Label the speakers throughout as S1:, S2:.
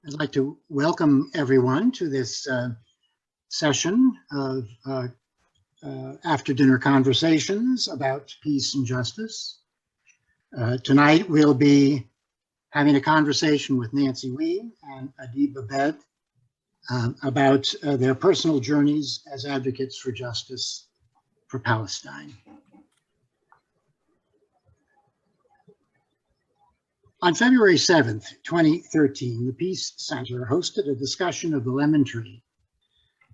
S1: I'd like to welcome everyone to this session of after-dinner conversations about peace and justice. Tonight we'll be having a conversation with Nancy Wein and Adeeb Abed about their personal journeys as advocates for justice for Palestine. On February 7th, 2013, the Peace Center hosted a discussion of the lemon tree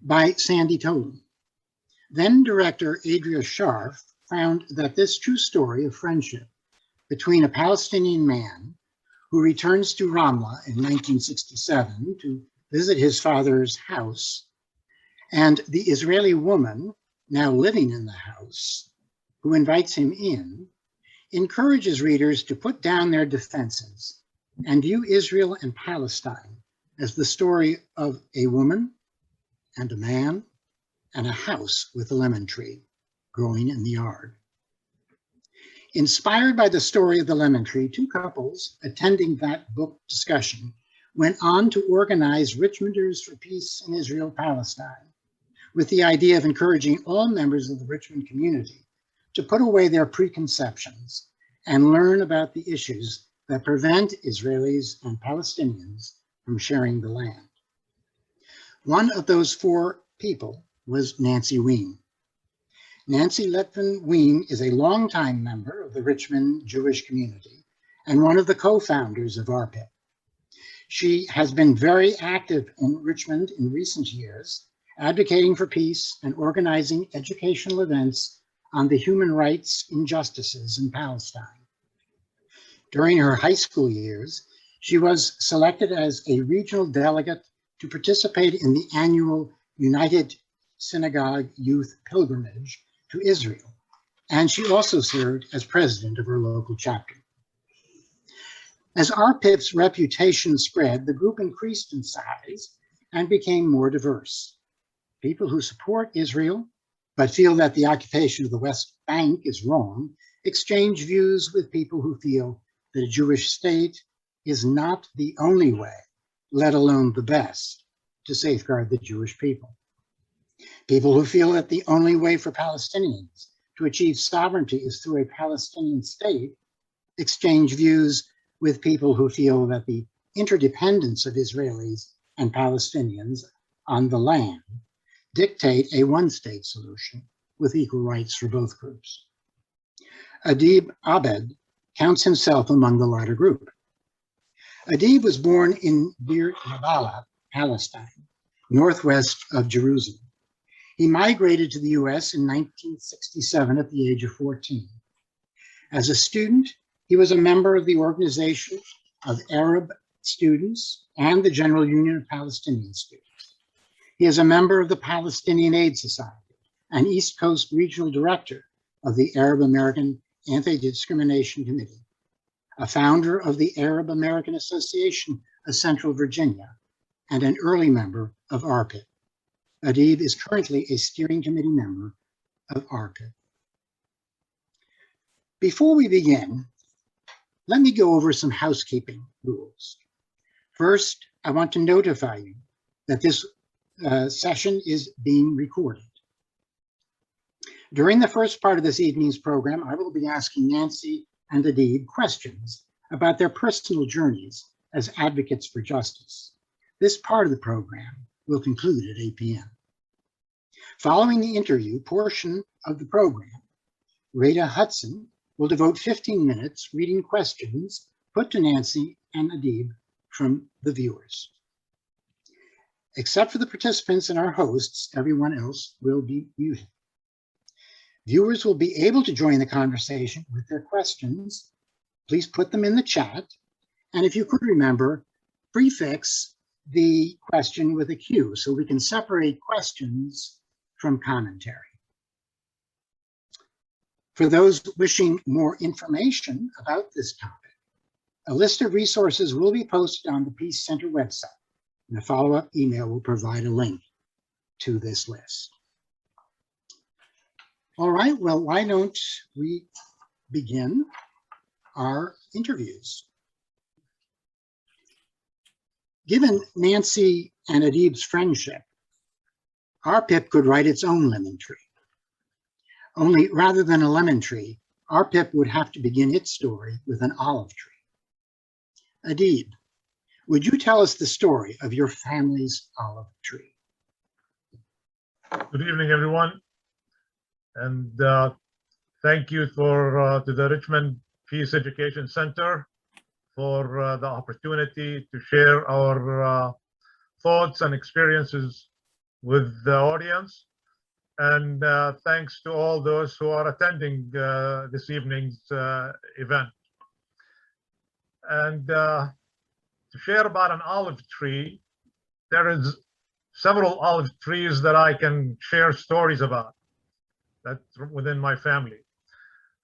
S1: by Sandy Tolan. Then director Adria Sharf found that this true story of friendship between a Palestinian man who returns to Ramla in 1967 to visit his father's house and the Israeli woman now living in the house who invites him in encourages readers to put down their defenses and view Israel and Palestine as the story of a woman and a man and a house with a lemon tree growing in the yard. Inspired by the story of the lemon tree, two couples attending that book discussion went on to organize Richmonders for Peace in Israel-Palestine with the idea of encouraging all members of the Richmond community to put away their preconceptions and learn about the issues that prevent Israelis and Palestinians from sharing the land. One of those four people was Nancy Wein. Nancy Letwin Wein is a longtime member of the Richmond Jewish community and one of the co-founders of ARPIT. She has been very active in Richmond in recent years, advocating for peace and organizing educational events on the human rights injustices in Palestine. During her high school years, she was selected as a regional delegate to participate in the annual United Synagogue Youth Pilgrimage to Israel, and she also served as president of her local chapter. As ARPIT's reputation spread, the group increased in size and became more diverse. People who support Israel but feel that the occupation of the West Bank is wrong, exchange views with people who feel that a Jewish state is not the only way, let alone the best, to safeguard the Jewish people. People who feel that the only way for Palestinians to achieve sovereignty is through a Palestinian state exchange views with people who feel that the interdependence of Israelis and Palestinians on the land dictate a one-state solution with equal rights for both groups. Adeeb Abed counts himself among the latter group. Adeeb was born in Bir Jabala, Palestine, northwest of Jerusalem. He migrated to the US in 1967 at the age of 14. As a student, he was a member of the Organization of Arab Students and the General Union of Palestinian Students. He is a member of the Palestinian Aid Society and East Coast Regional Director of the Arab American Anti-Discrimination Committee, a founder of the Arab American Association of Central Virginia, and an early member of ARPIT. Adeeb is currently a steering committee member of ARPIT. Before we begin, let me go over some housekeeping rules. First, I want to notify you that this session is being recorded. During the first part of this evening's program, I will be asking Nancy and Adeeb questions about their personal journeys as advocates for justice. This part of the program will conclude at 8 p.m. Following the interview portion of the program, Rita Hudson will devote 15 minutes reading questions put to Nancy and Adeeb from the viewers. Except for the participants and our hosts, everyone else will be muted. Viewers will be able to join the conversation with their questions. Please put them in the chat. And if you could remember, prefix the question with a Q so we can separate questions from commentary. For those wishing more information about this topic, a list of resources will be posted on the Peace Center website, and a follow-up email will provide a link to this list. All right, well, why don't we begin our interviews? Given Nancy and Adeeb's friendship, our pip could write its own lemon tree. Only rather than a lemon tree, our pip would have to begin its story with an olive tree. Adeeb, would you tell us the story of your family's olive tree?
S2: Good evening, everyone. And thank you to the Richmond Peace Education Center for the opportunity to share our thoughts and experiences with the audience. And thanks to all those who are attending this evening's event. And to share about an olive tree, there is several olive trees that I can share stories about that's within my family.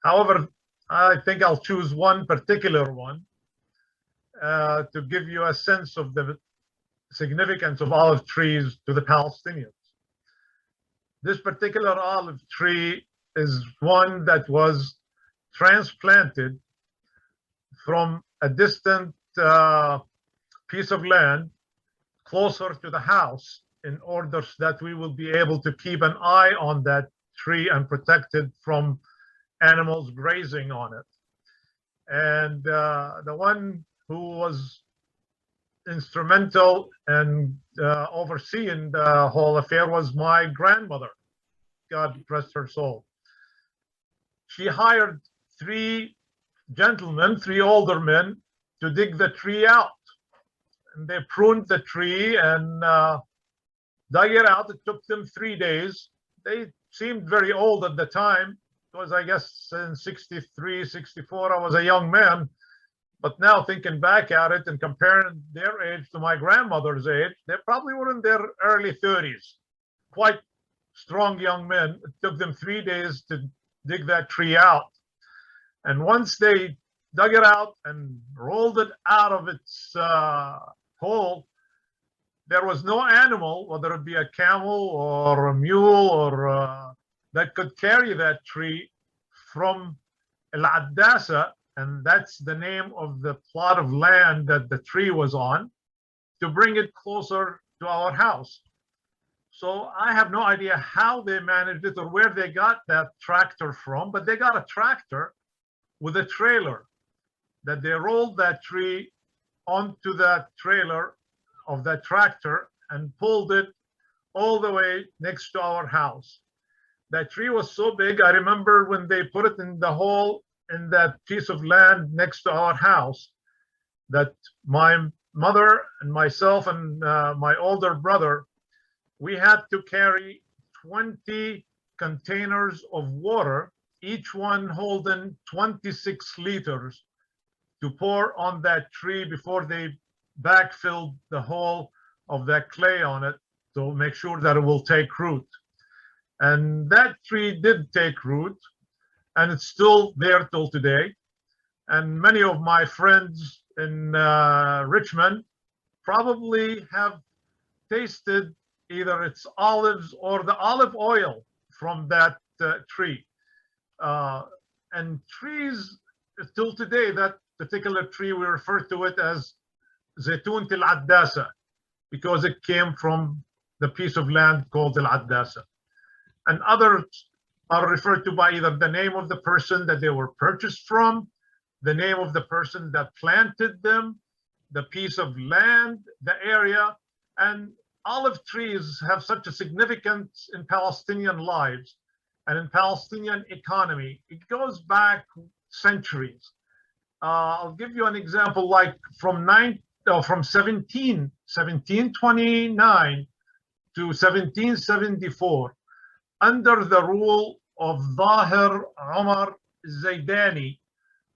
S2: However, I think I'll choose one particular one to give you a sense of the significance of olive trees to the Palestinians. This particular olive tree is one that was transplanted from a distant piece of land closer to the house in order that we will be able to keep an eye on that tree and protect it from animals grazing on it. And the one who was instrumental in overseeing the whole affair was my grandmother, God rest her soul. She hired three gentlemen, three older men, to dig the tree out. And they pruned the tree and dug it out. It took them 3 days. They seemed very old at the time. It was, I guess, in 63, 64, I was a young man. But now thinking back at it and comparing their age to my grandmother's age, they probably were in their early 30s. Quite strong young men. It took them 3 days to dig that tree out. And once they dug it out and rolled it out of its hole, there was no animal, whether it be a camel or a mule or that could carry that tree from Al-Addasa, and that's the name of the plot of land that the tree was on, to bring it closer to our house. So I have no idea how they managed it or where they got that tractor from, but they got a tractor with a trailer that they rolled that tree onto that trailer of that tractor and pulled it all the way next to our house. That tree was so big, I remember when they put it in the hole in that piece of land next to our house, that my mother and myself and my older brother, we had to carry 20 containers of water, each one holding 26 liters, to pour on that tree before they backfilled the hole of that clay on it to make sure that it will take root. And that tree did take root, and it's still there till today. And many of my friends in Richmond probably have tasted either its olives or the olive oil from that tree. And trees, till today, that particular tree, we refer to it as Zaytun Al-Addasa, because it came from the piece of land called Al-Addasa. And others are referred to by either the name of the person that they were purchased from, the name of the person that planted them, the piece of land, the area. And olive trees have such a significance in Palestinian lives and in Palestinian economy. It goes back centuries. I'll give you an example, like from 1729 to 1774, under the rule of Zahir Omar Zaydani,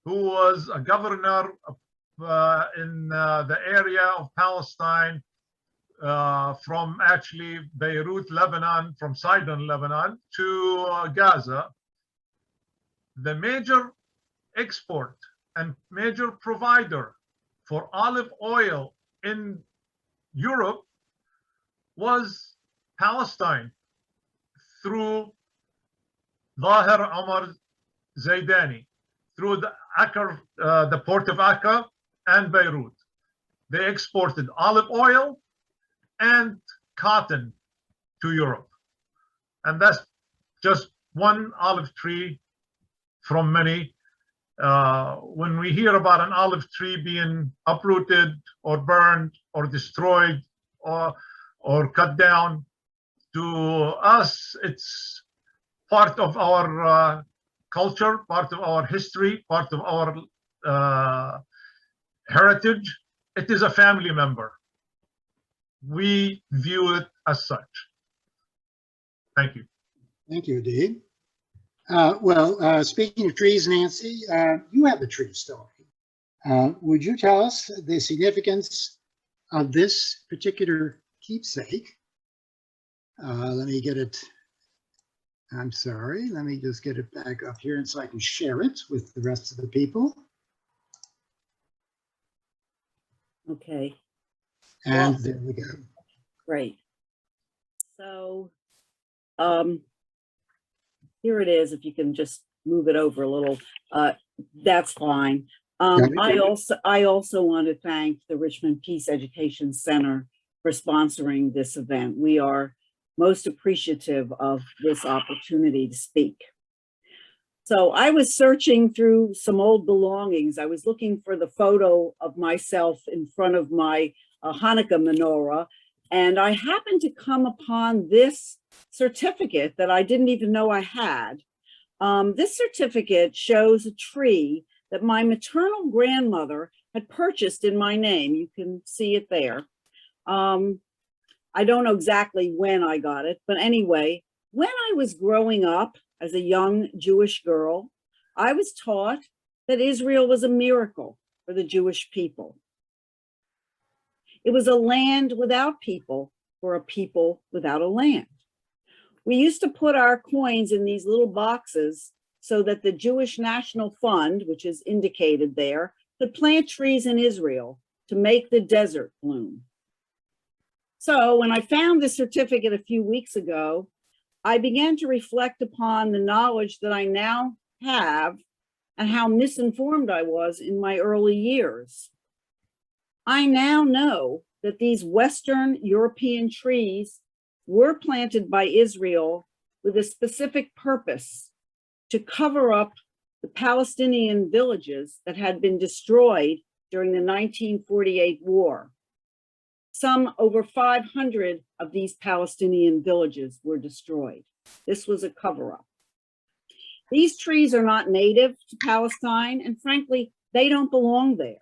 S2: who was a governor in the area of Palestine, from actually Beirut, Lebanon, from Sidon, Lebanon, to Gaza. The major export and major provider for olive oil in Europe was Palestine, through Zahir Omar Zaydani, through the Akka, the port of Akka and Beirut. They exported olive oil and cotton to Europe. And that's just one olive tree from many. When we hear about an olive tree being uprooted or burned or destroyed or cut down, to us, it's part of our culture, part of our history, part of our heritage. It is a family member. We view it as such. Thank you.
S1: Thank you, Adeeb. Speaking of trees, Nancy, you have a tree story. Would you tell us the significance of this particular keepsake? Let me get it. I'm sorry. Let me just get it back up here and so I can share it with the rest of the people.
S3: Okay.
S1: And there we go.
S3: Great. So here it is. If you can just move it over a little, that's fine. I also want to thank the Richmond Peace Education Center for sponsoring this event. We are most appreciative of this opportunity to speak. So I was searching through some old belongings. I was looking for the photo of myself in front of my Hanukkah menorah, and I happened to come upon this certificate that I didn't even know I had. This certificate shows a tree that my maternal grandmother had purchased in my name. You can see it there. I don't know exactly when I got it, but anyway, when I was growing up as a young Jewish girl, I was taught that Israel was a miracle for the Jewish people. It was a land without people for a people without a land. We used to put our coins in these little boxes so that the Jewish National Fund, which is indicated there, could plant trees in Israel to make the desert bloom. So when I found this certificate a few weeks ago, I began to reflect upon the knowledge that I now have and how misinformed I was in my early years. I now know that these Western European trees were planted by Israel with a specific purpose: to cover up the Palestinian villages that had been destroyed during the 1948 war. Some over 500 of these Palestinian villages were destroyed. This was a cover-up. These trees are not native to Palestine, and frankly, they don't belong there.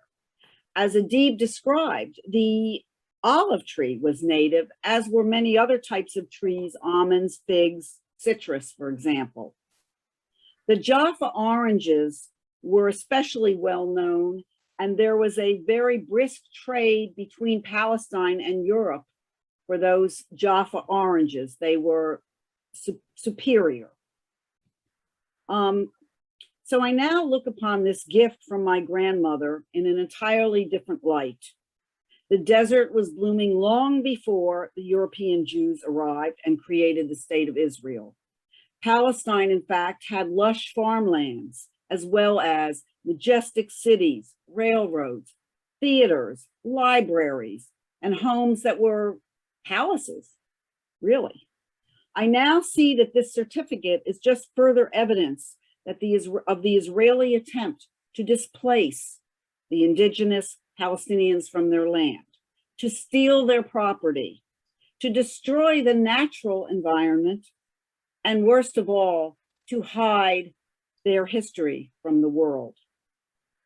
S3: As Adeeb described, the olive tree was native, as were many other types of trees, almonds, figs, citrus, for example. The Jaffa oranges were especially well known, and there was a very brisk trade between Palestine and Europe for those Jaffa oranges. They were superior. So I now look upon this gift from my grandmother in an entirely different light. The desert was blooming long before the European Jews arrived and created the state of Israel. Palestine, in fact, had lush farmlands, as well as majestic cities, railroads, theaters, libraries, and homes that were palaces, really. I now see that this certificate is just further evidence that of the Israeli attempt to displace the indigenous Palestinians from their land, to steal their property, to destroy the natural environment, and worst of all, to hide their history from the world.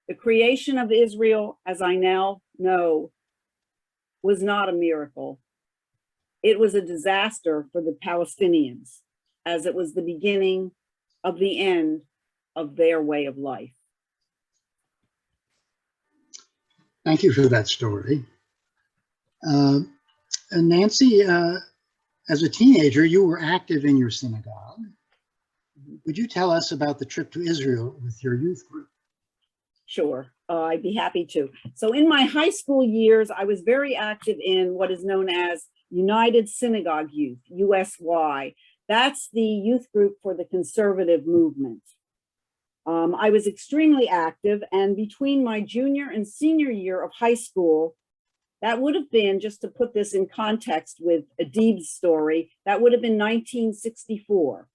S3: The creation of Israel, as I now know, was not a miracle. It was a disaster for the Palestinians, as it was the beginning of the end of their way of life.
S1: Thank you for that story. Nancy, as a teenager, you were active in your synagogue. Would you tell us about the trip to Israel with your youth group?
S3: Sure, I'd be happy to. So in my high school years, I was very active in what is known as United Synagogue Youth, USY. That's the youth group for the conservative movement. I was extremely active, and between my junior and senior year of high school, That would have been, just to put this in context with Adeeb's story, that would have been 1964.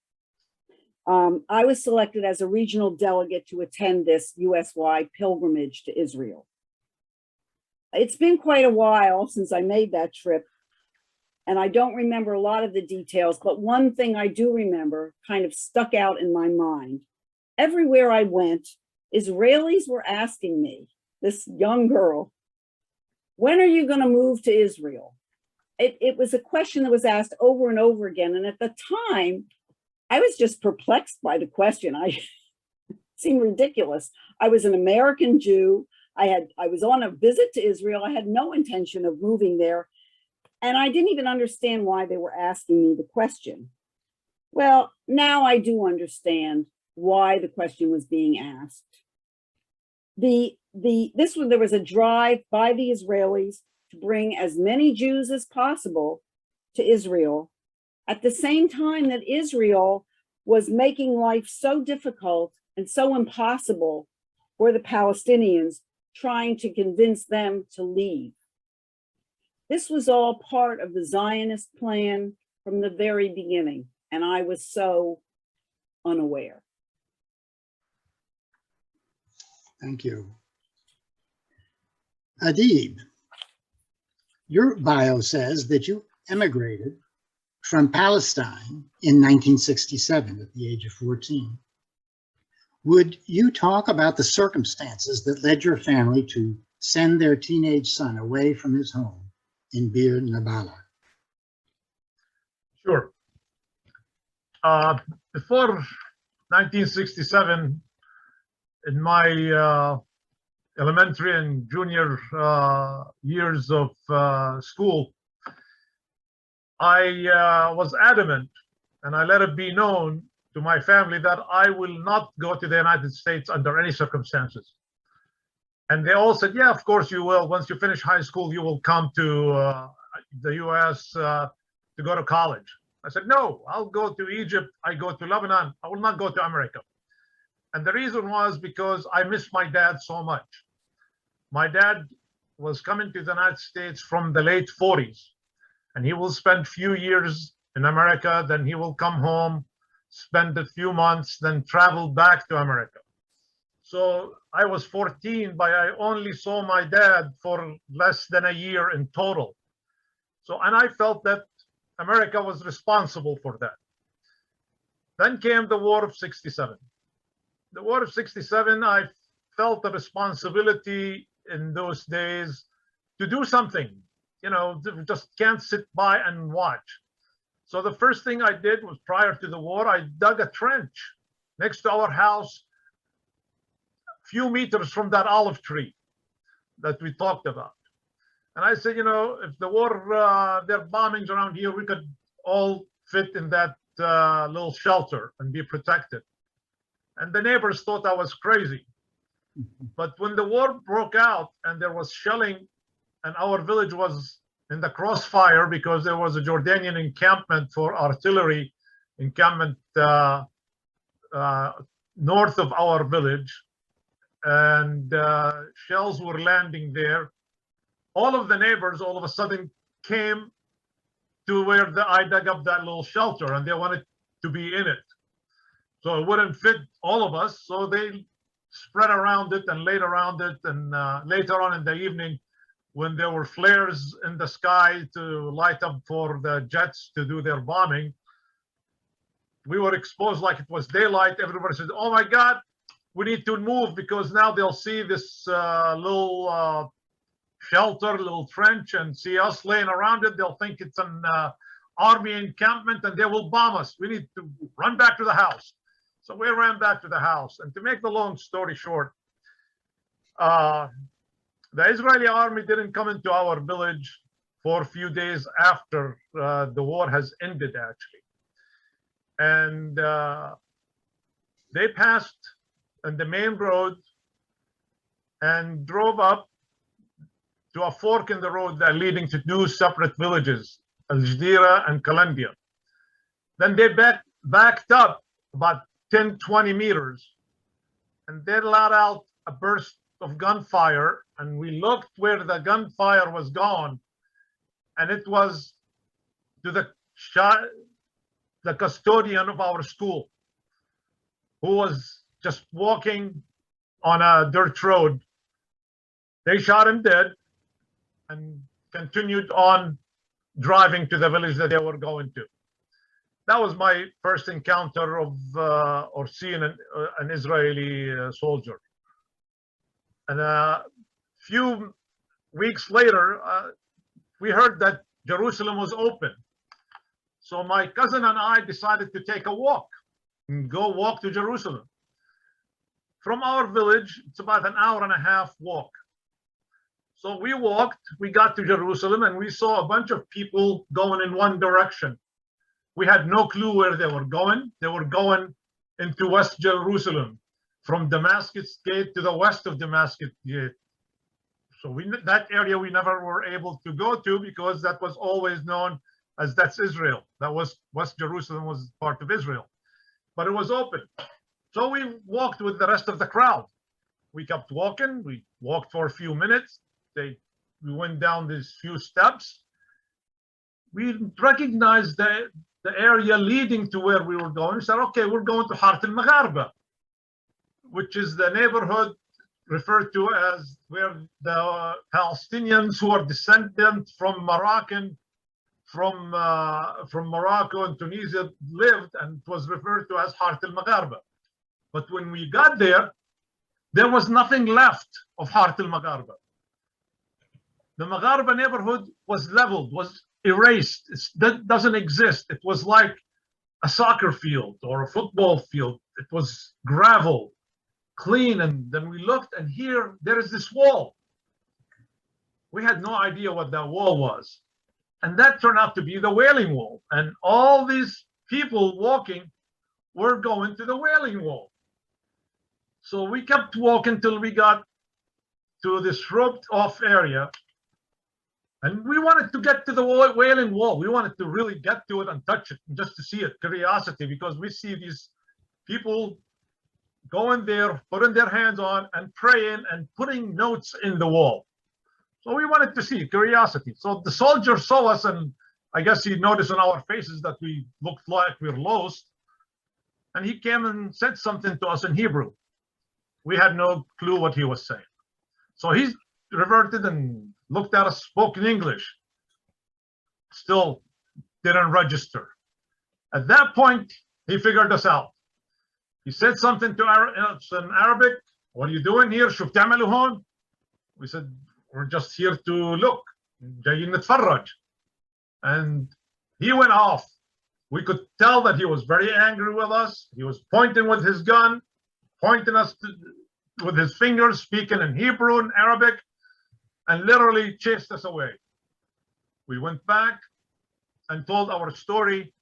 S3: I was selected as a regional delegate to attend this US-wide pilgrimage to Israel. It's been quite a while since I made that trip, and I don't remember a lot of the details, but one thing I do remember kind of stuck out in my mind. Everywhere I went, Israelis were asking me, this young girl, when are you going to move to Israel? It was a question that was asked over and over again. And at the time, I was just perplexed by the question. It seemed ridiculous. I was an American Jew. I was on a visit to Israel. I had no intention of moving there. And I didn't even understand why they were asking me the question. Well, now I do understand why the question was being asked. There was a drive by the Israelis to bring as many Jews as possible to Israel at the same time that Israel was making life so difficult and so impossible for the Palestinians, trying to convince them to leave. This was all part of the Zionist plan from the very beginning, and I was so unaware.
S1: Thank you. Adeeb, your bio says that you emigrated from Palestine in 1967 at the age of 14. Would you talk about the circumstances that led your family to send their teenage son away from his home in Bir Nabala?
S2: Sure. Before 1967, in my elementary and junior years of school, I was adamant, and I let it be known to my family that I will not go to the United States under any circumstances. And they all said, yeah, of course you will. Once you finish high school, you will come to the US to go to college. I said, no, I'll go to Egypt. I go to Lebanon. I will not go to America. And the reason was because I missed my dad so much. My dad was coming to the United States from the late 40s, and he will spend few years in America, then he will come home, spend a few months, then travel back to America. So I was 14, but I only saw my dad for less than a year in total. So, and I felt that America was responsible for that. Then came the War of 67. The War of 67, I felt the responsibility in those days to do something, you know, just can't sit by and watch. So the first thing I did was, prior to the war, I dug a trench next to our house, a few meters from that olive tree that we talked about. And I said, you know, if the war, there are bombings around here, we could all fit in that little shelter and be protected. And the neighbors thought I was crazy. But when the war broke out and there was shelling and our village was in the crossfire because there was a Jordanian encampment for artillery encampment north of our village, and shells were landing there, all of the neighbors all of a sudden came to where I dug up that little shelter, and they wanted to be in it. So it wouldn't fit all of us, so they spread around it and laid around it. And later on in the evening, when there were flares in the sky to light up for the jets to do their bombing, we were exposed like it was daylight. Everybody said, oh my God, we need to move because now they'll see this little shelter, little trench, and see us laying around it. They'll think it's an army encampment and they will bomb us. We need to run back to the house. So we ran back to the house. And to make the long story short, the Israeli army didn't come into our village for a few days after the war has ended, actually. And they passed on the main road and drove up to a fork in the road that leading to two separate villages, Al-Jadira and Kalandia. Then they backed up about 10, 20 meters, and they let out a burst of gunfire, and we looked where the gunfire was gone, and it was to the custodian of our school, who was just walking on a dirt road. They shot him dead and continued on driving to the village that they were going to. That was my first encounter of or seeing an Israeli soldier. And a few weeks later, we heard that Jerusalem was open. So my cousin and I decided to take a walk and go walk to Jerusalem. From our village, it's about an hour and a half walk. So we walked, we got to Jerusalem, and we saw a bunch of people going in one direction. We had no clue where they were going. They were going into West Jerusalem, from Damascus Gate to the west of Damascus Gate. So that area we never were able to go to, because that was always known as that's Israel. That was West Jerusalem was part of Israel, but it was open. So we walked with the rest of the crowd. We kept walking. We walked for a few minutes. We went down these few steps. We recognized the area leading to where we were going. We said, okay, we're going to Hart al-Magharba, which is the neighborhood referred to as where the Palestinians who are descendant from Morocco and Tunisia lived, and it was referred to as Hart al-Magharba. But when we got there was nothing left of Hart al-Magharba. The Magharba neighborhood was leveled, was erased. That doesn't exist. It was like a soccer field or a football field. It was gravel, clean. And then we looked, and here there is this wall. We had no idea what that wall was. And that turned out to be the Wailing Wall. And all these people walking were going to the Wailing Wall. So we kept walking till we got to this roped off area. And we wanted to get to the Wailing Wall. We wanted to really get to it and touch it, just to see it, curiosity, because we see these people going there, putting their hands on and praying and putting notes in the wall. So we wanted to see, curiosity. So the soldier saw us, and I guess he noticed on our faces that we looked like we were lost. And he came and said something to us in Hebrew. We had no clue what he was saying. So he reverted and looked at us, spoke in English. Still didn't register. At that point, he figured us out. He said something to us in Arabic. What are you doing here? شو بتعملوا هون? We said, we're just here to look. جايين نتفرج. And he went off. We could tell that he was very angry with us. He was pointing with his gun, pointing us with his fingers, speaking in Hebrew and Arabic, and literally chased us away. We went back and told our story.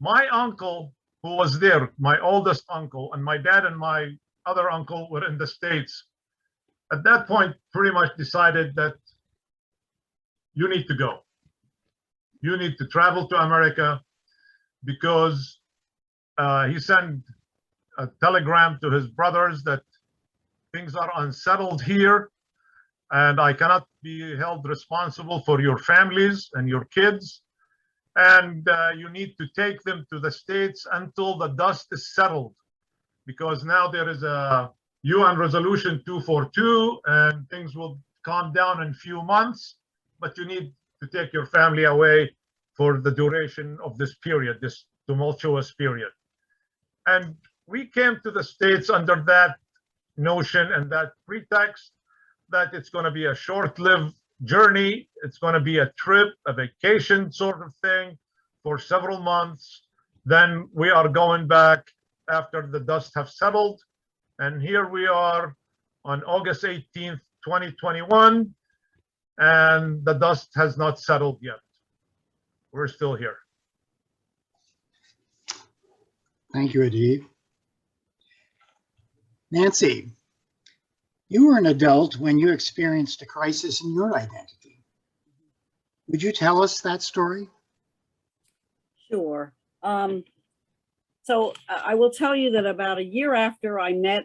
S2: My uncle, who was there, my oldest uncle, and my dad and my other uncle were in the States. At that point, pretty much decided that you need to go. You need to travel to America, because he sent a telegram to his brothers that things are unsettled here, and I cannot be held responsible for your families and your kids, and you need to take them to the States until the dust is settled, because now there is a UN resolution 242 and things will calm down in a few months, but you need to take your family away for the duration of this period, this tumultuous period. And we came to the States under that notion and that pretext that it's going to be a short-lived journey. It's going to be a trip, a vacation sort of thing for several months. Then we are going back after the dust have settled. And here we are on August 18th, 2021, and the dust has not settled yet. We're still here.
S1: Thank you, Adeeb. Nancy, you were an adult when you experienced a crisis in your identity. Would you tell us that story?
S3: Sure. So I will tell you that about a year after I met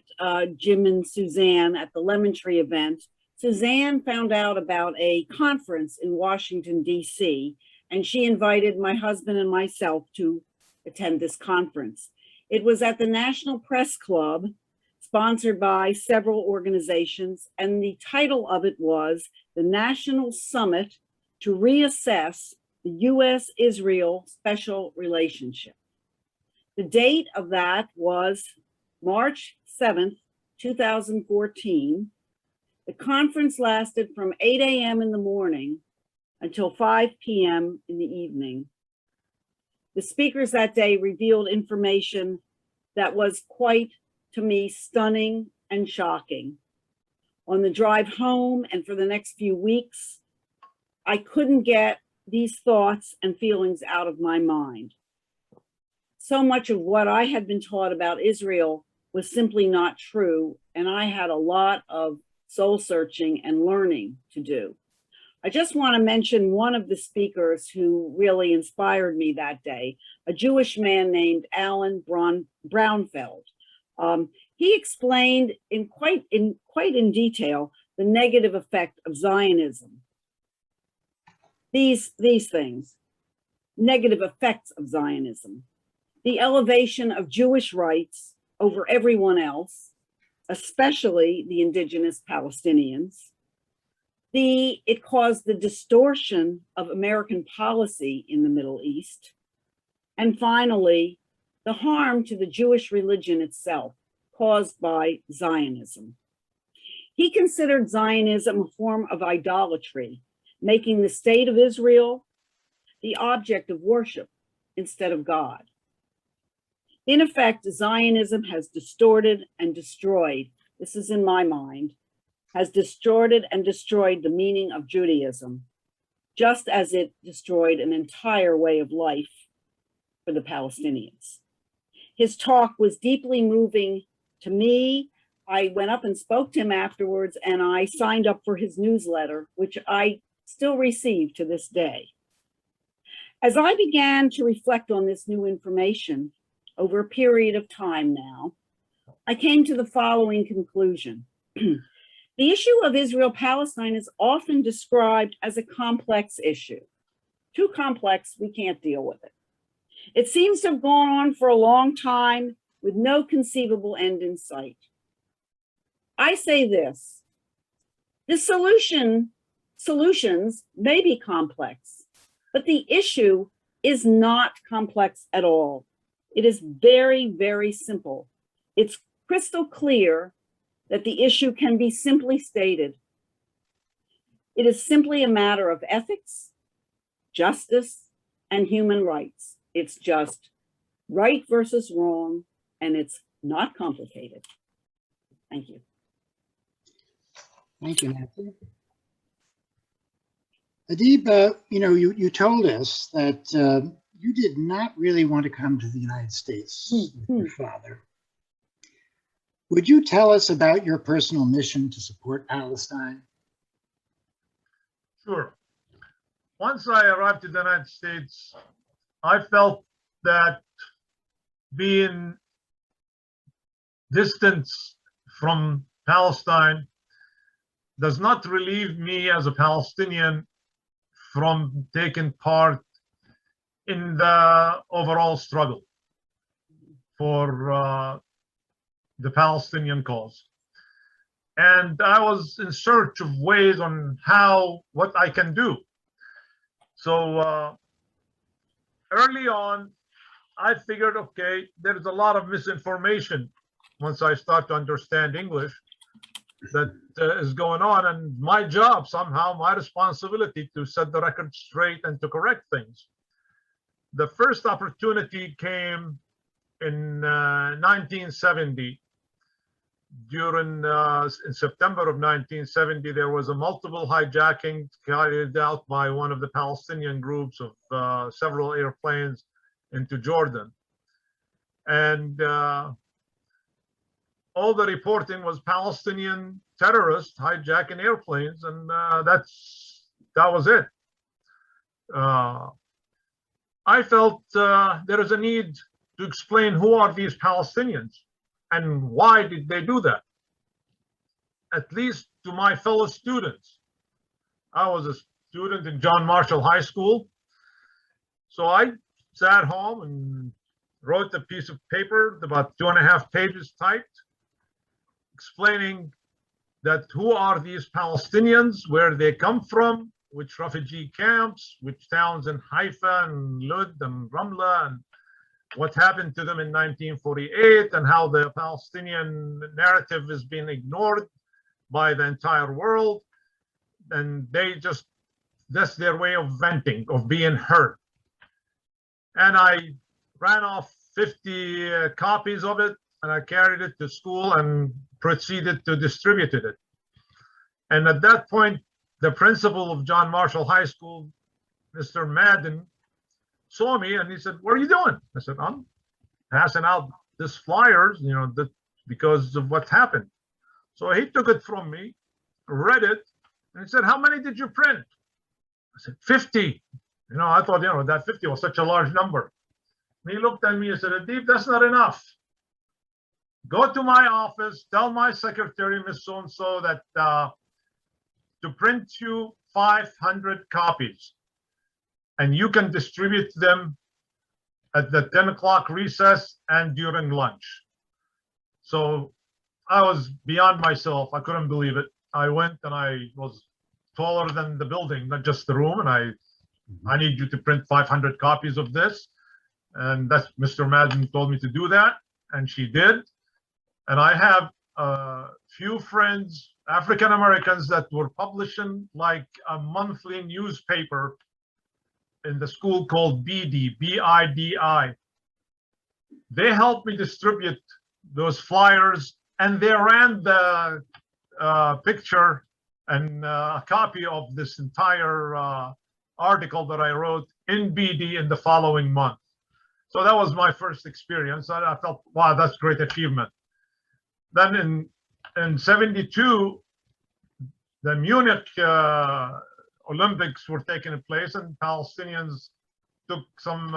S3: Jim and Suzanne at the Lemon Tree event, Suzanne found out about a conference in Washington, D.C., and she invited my husband and myself to attend this conference. It was at the National Press Club, sponsored by several organizations, and the title of it was the National Summit to Reassess the U.S.-Israel Special Relationship. The date of that was March 7th, 2014. The conference lasted from 8 a.m. in the morning until 5 p.m. in the evening. The speakers that day revealed information that was quite, to me, stunning and shocking. On the drive home and for the next few weeks, I couldn't get these thoughts and feelings out of my mind. So much of what I had been taught about Israel was simply not true, and I had a lot of soul searching and learning to do. I just want to mention one of the speakers who really inspired me that day, a Jewish man named Alan Brownfeld. He explained in quite in detail the negative effect of Zionism. These things, negative effects of Zionism, the elevation of Jewish rights over everyone else, especially the indigenous Palestinians. It caused the distortion of American policy in the Middle East. And finally, the harm to the Jewish religion itself caused by Zionism. He considered Zionism a form of idolatry, making the state of Israel the object of worship instead of God. In effect, Zionism has distorted and destroyed, this is in my mind, has distorted and destroyed the meaning of Judaism, just as it destroyed an entire way of life for the Palestinians. His talk was deeply moving to me. I went up and spoke to him afterwards, and I signed up for his newsletter, which I still receive to this day. As I began to reflect on this new information over a period of time now, I came to the following conclusion. The issue of Israel-Palestine is often described as a complex issue. Too complex, we can't deal with it. It seems to have gone on for a long time with no conceivable end in sight. I say this, the solutions may be complex, but the issue is not complex at all. It is very, very simple. It's crystal clear that the issue can be simply stated. It is simply a matter of ethics, justice, and human rights. It's just right versus wrong, and it's not complicated. Thank you.
S1: Thank you, Nancy. Adeeb, you told us that you did not really want to come to the United States with your father. Would you tell us about your personal mission to support Palestine?
S2: Sure. Once I arrived in the United States, I felt that being distant from Palestine does not relieve me as a Palestinian from taking part in the overall struggle for the Palestinian cause. And I was in search of ways on what I can do. So early on, I figured, okay, there's a lot of misinformation once I start to understand English that is going on, and my job somehow, my responsibility to set the record straight and to correct things. The first opportunity came in 1970. In September of 1970, there was a multiple hijacking carried out by one of the Palestinian groups of several airplanes into Jordan. And all the reporting was Palestinian terrorists hijacking airplanes, and that was it. I felt there is a need to explain who are these Palestinians and why did they do that, at least to my fellow students. I was a student in John Marshall High School. So I sat home and wrote a piece of paper, about 2.5 pages typed, explaining that who are these Palestinians, where they come from, which refugee camps, which towns in Haifa and Lud and Ramla, and what happened to them in 1948, and how the Palestinian narrative is being ignored by the entire world. And that's their way of venting, of being heard. And I ran off 50 copies of it, and I carried it to school and proceeded to distribute it. And at that point, the principal of John Marshall High School, Mr. Madden, saw me and he said, "What are you doing?" I said, "I'm passing out this flyers, because of what happened." So he took it from me, read it, and he said, "How many did you print?" I said, 50. I thought, that 50 was such a large number. And he looked at me and said, "Adeeb, that's not enough. Go to my office, tell my secretary, Miss So-and-so, that to print you 500 copies, and you can distribute them at the 10 o'clock recess and during lunch." So I was beyond myself. I couldn't believe it. I went and I was taller than the building, not just the room. And I need you to print 500 copies of this. And that's Mr. Madden told me to do that. And she did. And I have a few friends, African Americans, that were publishing like a monthly newspaper in the school called BD, B-I-D-I. They helped me distribute those flyers, and they ran the picture and a copy of this entire article that I wrote in BD in the following month. So that was my first experience. I felt, wow, that's great achievement. Then in 72, the Munich Olympics were taking place, and Palestinians took some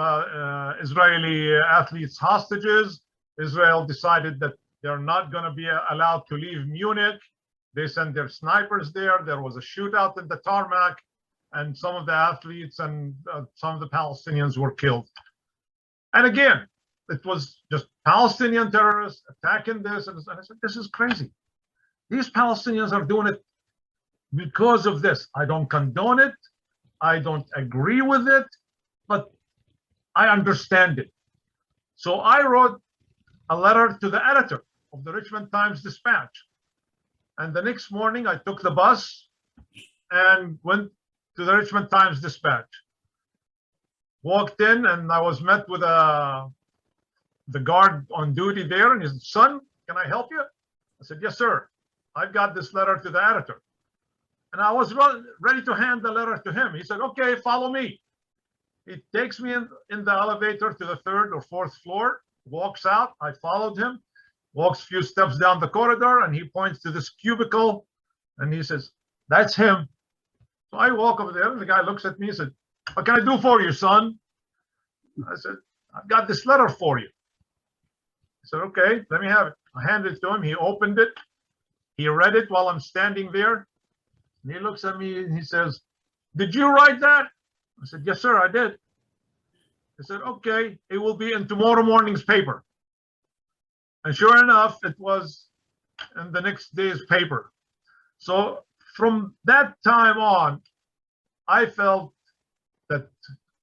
S2: Israeli athletes hostages. Israel decided that they're not going to be allowed to leave Munich. They sent their snipers there. There was a shootout in the tarmac, and some of the athletes and some of the Palestinians were killed. And again, it was just Palestinian terrorists attacking this. And I said, this is crazy. These Palestinians are doing it because of this. I don't condone it. I don't agree with it, but I understand it. So I wrote a letter to the editor of the Richmond Times-Dispatch. And the next morning, I took the bus and went to the Richmond Times-Dispatch. Walked in, and I was met with the guard on duty there, and he said, "Son, can I help you?" I said, "Yes, sir. I've got this letter to the editor." And I was ready to hand the letter to him. He said, "Okay, follow me." He takes me in the elevator to the 3rd or 4th floor, walks out. I followed him, walks a few steps down the corridor, and he points to this cubicle, and he says, "That's him." So I walk over there, and the guy looks at me and said, "What can I do for you, son?" I said, "I've got this letter for you." He said, "Okay, let me have it." I handed it to him. He opened it. He read it while I'm standing there. And he looks at me and he says, "Did you write that?" I said, "Yes, sir, I did." He said, "Okay, it will be in tomorrow morning's paper." And sure enough, it was in the next day's paper. So from that time on, I felt that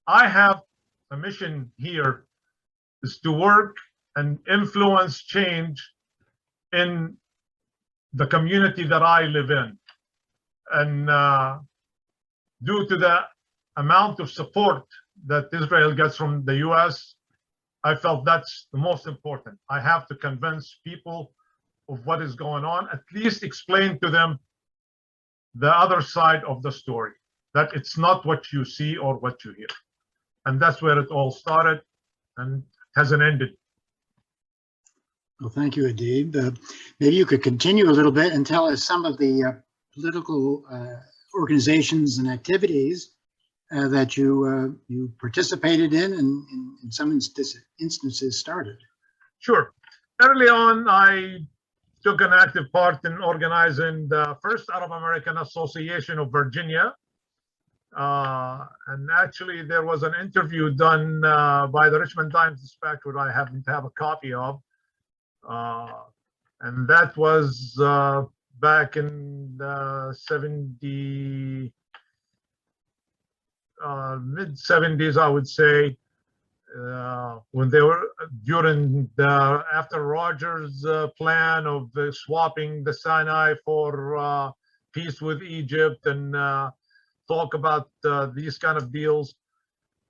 S2: I have a mission here, is to work and influence change in the community that I live in. And due to the amount of support that Israel gets from the US, I felt that's the most important. I have to convince people of what is going on, at least explain to them the other side of the story, that it's not what you see or what you hear. And that's where it all started and hasn't ended.
S1: Well, thank you, Adeeb. Maybe you could continue a little bit and tell us some of the political organizations and activities that you participated in and in some instances started.
S2: Sure. Early on, I took an active part in organizing the first Arab American Association of Virginia. And actually, there was an interview done by the Richmond Times-Dispatch, which I happen to have a copy of. And that was back in the mid-70s, I would say, when they were during the after Rogers' plan of swapping the Sinai for peace with Egypt and talk about these kind of deals.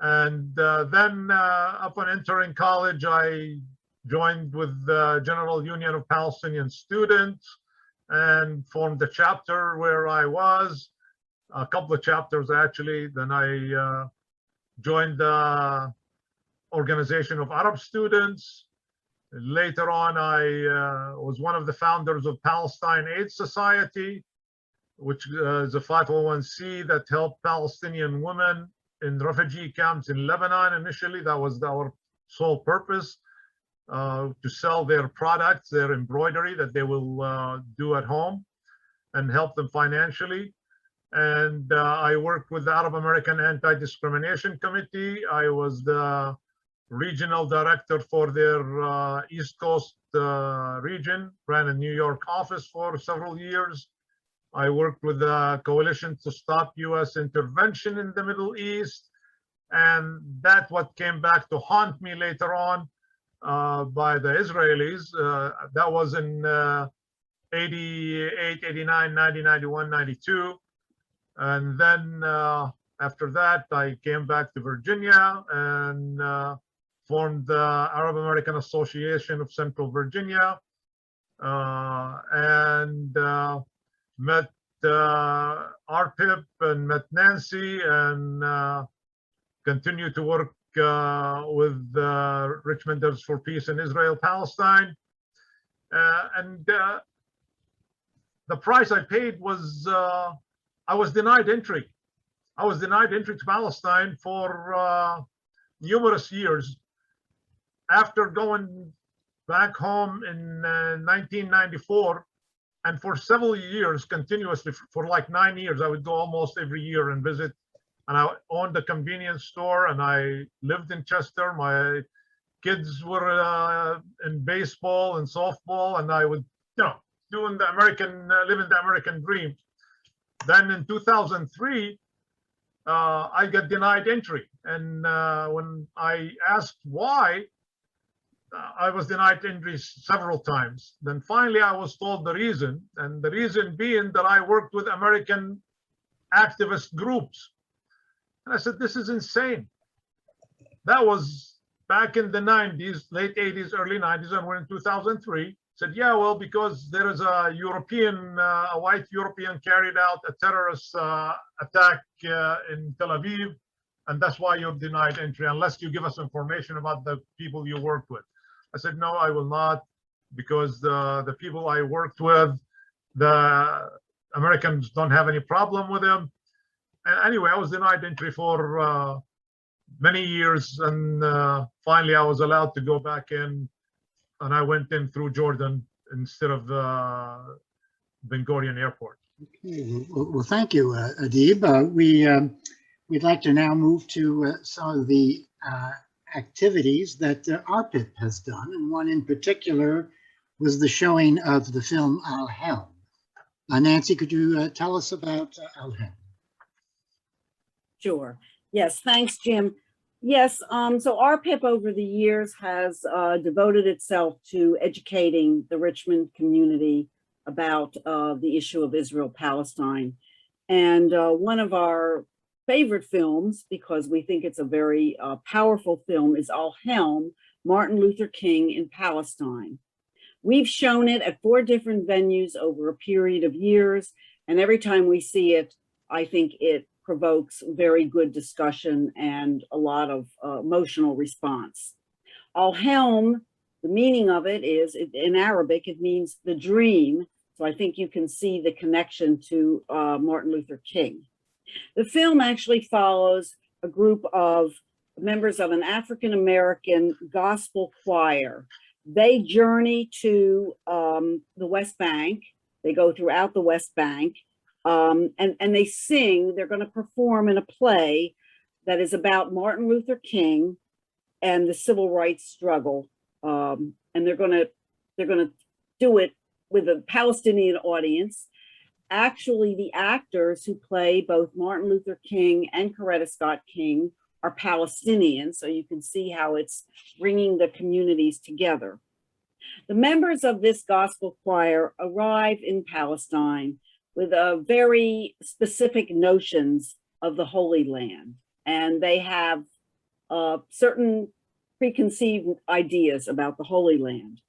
S2: And then upon entering college, I joined with the General Union of Palestinian Students and formed a chapter where I was, a couple of chapters actually. Then I joined the Organization of Arab Students. Later on, I was one of the founders of Palestine Aid Society, which is a 501c that helped Palestinian women in refugee camps in Lebanon initially. That was our sole purpose, to sell their products, their embroidery that they will do at home and help them financially. And I worked with the Arab American Anti-Discrimination Committee. I was the regional director for their East Coast region, ran a New York office for several years. I worked with the Coalition to Stop US Intervention in the Middle East. And that's what came back to haunt me later on by the Israelis. That was in 88, 89, 90, 91, 92. And then after that, I came back to Virginia and formed the Arab American Association of Central Virginia, and met RPIP and met Nancy, and continued to work with Richmonders for Peace in Israel, Palestine. And the price I paid was I was denied entry. I was denied entry to Palestine for numerous years. After going back home in 1994, and for several years continuously, for like 9 years, I would go almost every year and visit. And I owned a convenience store, and I lived in Chester. My kids were in baseball and softball, and I would, doing the American, living the American dream. Then in 2003, I got denied entry. And when I asked why, I was denied entry several times. Then finally I was told the reason, and the reason being that I worked with American activist groups. And I said, this is insane. That was back in the 90s, late 80s, early 90s, and we're in 2003. Said, yeah, well, because there is a European, a white European carried out a terrorist attack in Tel Aviv, and that's why you're denied entry, unless you give us information about the people you worked with. I said, no, I will not, because the people I worked with, the Americans don't have any problem with them. And anyway, I was denied entry for many years, and finally I was allowed to go back in, and I went in through Jordan instead of Ben Gurion Airport.
S1: Okay. Well, thank you, Adeeb. We'd like to now move to some of the activities that RPIP has done, and one in particular was the showing of the film Al-Helm. Nancy, could you tell us about Al-Helm?
S3: Sure. Yes, thanks, Jim. Yes, so RPIP over the years has devoted itself to educating the Richmond community about the issue of Israel-Palestine. And one of our favorite films, because we think it's a very powerful film, is Al-Helm, Martin Luther King in Palestine. We've shown it at 4 different venues over a period of years, and every time we see it, I think it provokes very good discussion and a lot of emotional response. Al-Helm, the meaning of it is, in Arabic, it means the dream. So I think you can see the connection to Martin Luther King. The film actually follows a group of members of an African-American gospel choir. They journey to the West Bank. They go throughout the West Bank, and they sing. They're going to perform in a play that is about Martin Luther King and the civil rights struggle. And they're going to do it with a Palestinian audience. Actually, the actors who play both Martin Luther King and Coretta Scott King are Palestinian, so you can see how it's bringing the communities together. The members of this gospel choir arrive in Palestine with very specific notions of the Holy Land, and they have certain preconceived ideas about the Holy Land.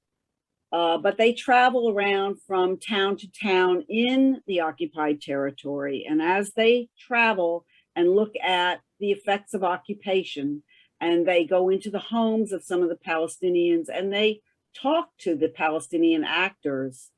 S3: But they travel around from town to town in the occupied territory. And as they travel and look at the effects of occupation, and they go into the homes of some of the Palestinians and they talk to the Palestinian actors,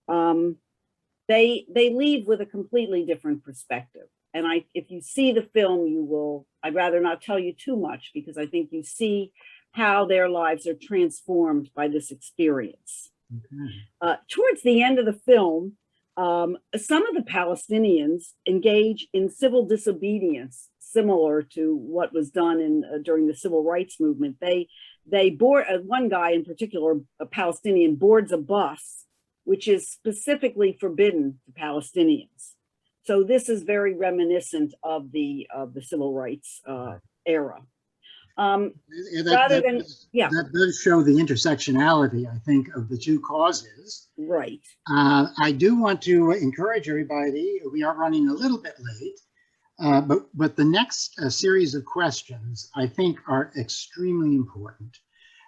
S3: they leave with a completely different perspective. And if you see the film, you will, I'd rather not tell you too much because I think you see how their lives are transformed by this experience. Okay. Towards the end of the film, some of the Palestinians engage in civil disobedience, similar to what was done during the civil rights movement. They board, one guy in particular, a Palestinian, boards a bus, which is specifically forbidden to Palestinians. So this is very reminiscent of the civil rights era.
S1: That does show the intersectionality, I think, of the two causes.
S3: Right.
S1: I do want to encourage everybody. We are running a little bit late, but the next series of questions I think are extremely important,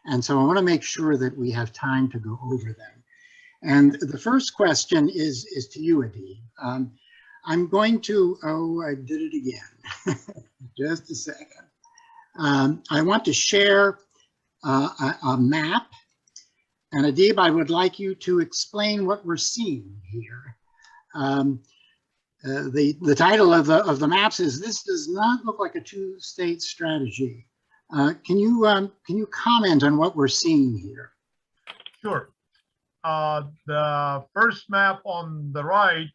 S1: and so I want to make sure that we have time to go over them. And the first question is to you, Adeeb. I'm going to, I did it again. Just a second. I want to share a map, and Adeeb, I would like you to explain what we're seeing here. The title of the maps is "This Does Not Look Like a Two-State Strategy." Can you comment on what we're seeing here?
S2: Sure. The first map on the right,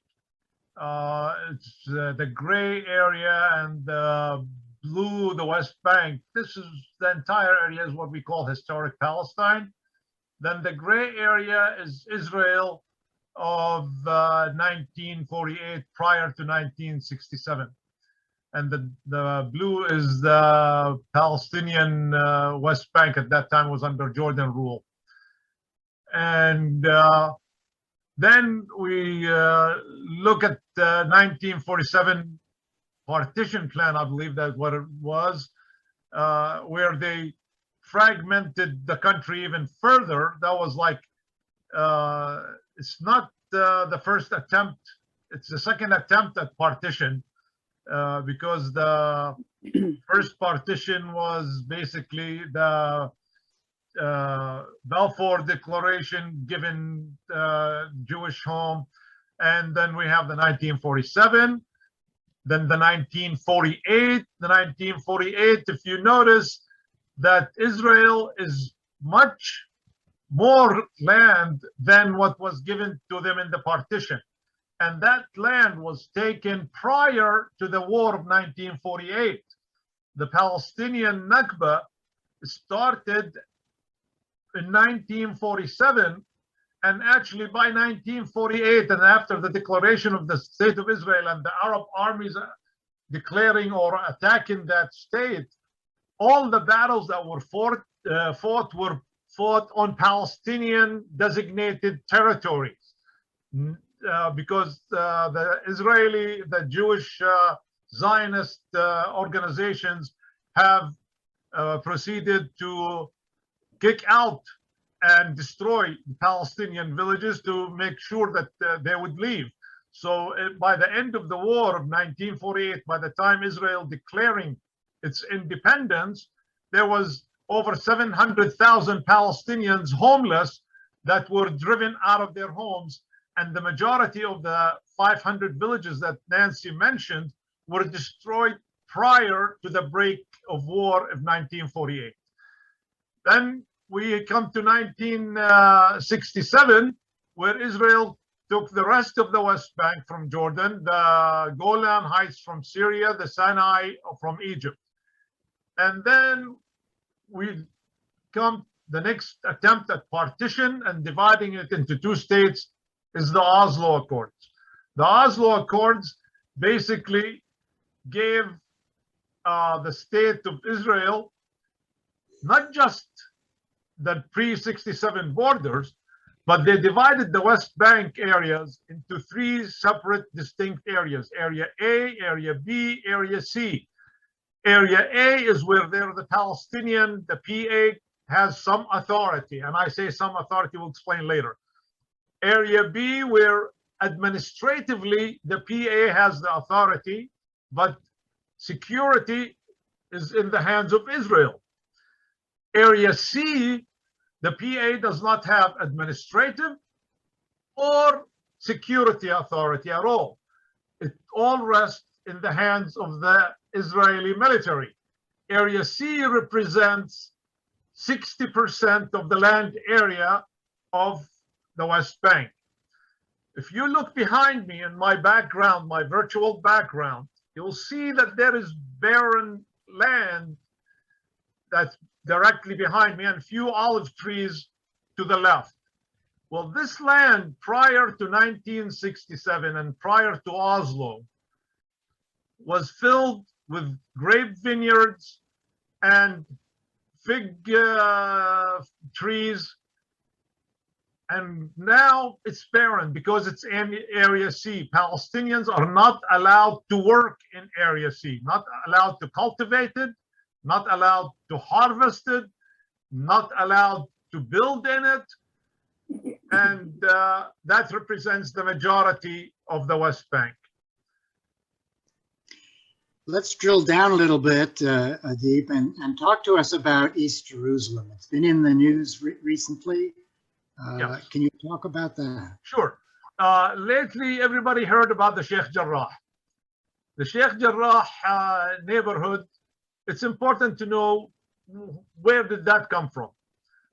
S2: it's the gray area and the blue, the West Bank. This is the entire area is what we call historic Palestine. Then the gray area is Israel of 1948 prior to 1967. And the blue is the Palestinian West Bank at that time was under Jordan rule. And then we look at the 1947 partition plan, I believe that's what it was, where they fragmented the country even further. That was like, it's not the first attempt, it's the second attempt at partition, because the first partition was basically the Balfour Declaration given Jewish home, and then we have the 1947, then the 1948. The 1948, if you notice that Israel is much more land than what was given to them in the partition, and that land was taken prior to the war of 1948. The Palestinian Nakba started in 1947, and actually by 1948, and after the declaration of the State of Israel and the Arab armies declaring or attacking that state, all the battles that were fought were fought on Palestinian designated territories, because the Jewish Zionist organizations have proceeded to kick out and destroy Palestinian villages to make sure that they would leave. So by the end of the war of 1948, by the time Israel declaring its independence, there was over 700,000 Palestinians homeless that were driven out of their homes. And the majority of the 500 villages that Nancy mentioned were destroyed prior to the break of war of 1948. Then we come to 1967, where Israel took the rest of the West Bank from Jordan, the Golan Heights from Syria, the Sinai from Egypt. And then we come, the next attempt at partition and dividing it into two states is the Oslo Accords. The Oslo Accords basically gave the state of Israel not just the pre-67 borders, but they divided the West Bank areas into three separate distinct areas: Area A, Area B, Area C. Area A is where they're the Palestinian, the PA has some authority, and I say some authority, we'll explain later. Area B, where administratively the PA has the authority, but security is in the hands of Israel. Area C, the PA does not have administrative or security authority at all. It all rests in the hands of the Israeli military. Area C represents 60% of the land area of the West Bank. If you look behind me in my background, my virtual background, you'll see that there is barren land that's directly behind me and few olive trees to the left. Well, this land prior to 1967 and prior to Oslo was filled with grape vineyards and fig trees, and now it's barren because it's in Area C. Palestinians are not allowed to work in Area C, not allowed to cultivate it, not allowed to harvest it, not allowed to build in it, and that represents the majority of the West Bank.
S1: Let's drill down a little bit, Adeeb, and talk to us about East Jerusalem. It's been in the news recently.
S2: Yes.
S1: Can you talk about that?
S2: Sure. Lately, everybody heard about the Sheikh Jarrah. The Sheikh Jarrah neighborhood, it's important to know where did that come from.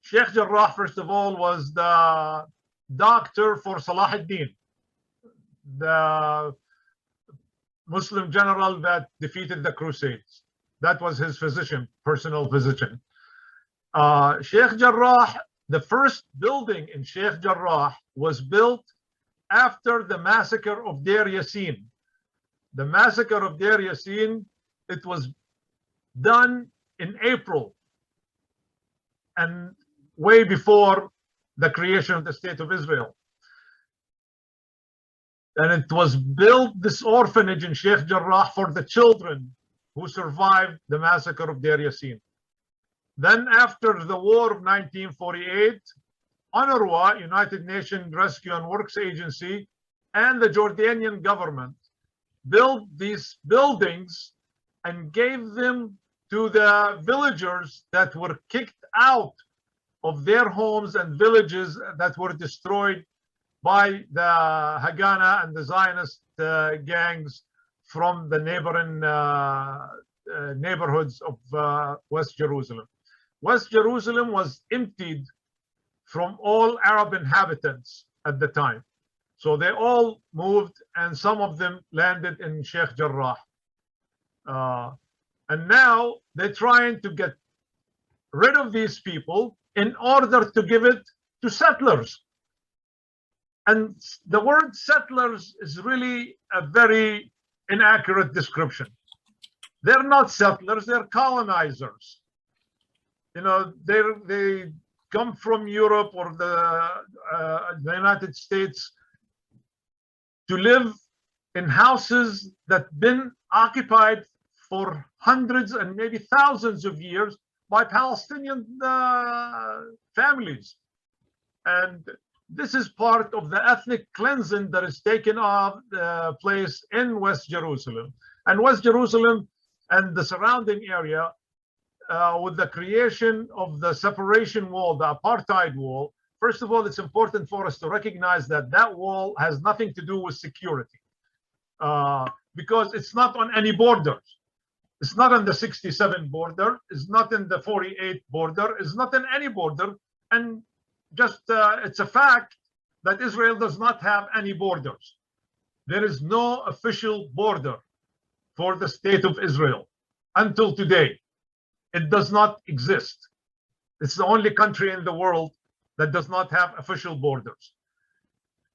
S2: Sheikh Jarrah, first of all, was the doctor for Salah ad-Din, the Muslim general that defeated the Crusades. That was his physician, personal physician. Sheikh Jarrah, the first building in Sheikh Jarrah was built after the massacre of Deir Yassin. The massacre of Deir Yassin, it was done in April and way before the creation of the State of Israel. And it was built, this orphanage in Sheikh Jarrah, for the children who survived the massacre of Deir Yassin. Then after the war of 1948, UNRWA, United Nations Rescue and Works Agency, and the Jordanian government built these buildings and gave them to the villagers that were kicked out of their homes and villages that were destroyed by the Haganah and the Zionist gangs from the neighboring neighborhoods of West Jerusalem. West Jerusalem was emptied from all Arab inhabitants at the time. So they all moved, and some of them landed in Sheikh Jarrah. And now they're trying to get rid of these people in order to give it to settlers. And the word settlers is really a very inaccurate description. They're not settlers, they're colonizers. You know, they come from Europe or the United States to live in houses that been occupied for hundreds and maybe thousands of years by Palestinian families. And this is part of the ethnic cleansing that is taken place in West Jerusalem. And West Jerusalem and the surrounding area, with the creation of the separation wall, the apartheid wall, first of all, it's important for us to recognize that that wall has nothing to do with security. because it's not on any borders. It's not on the 67 border. It's not in the 48 border. It's not in any border. And just it's a fact that Israel does not have any borders. There is no official border for the state of Israel until today. It does not exist. It's the only country in the world that does not have official borders.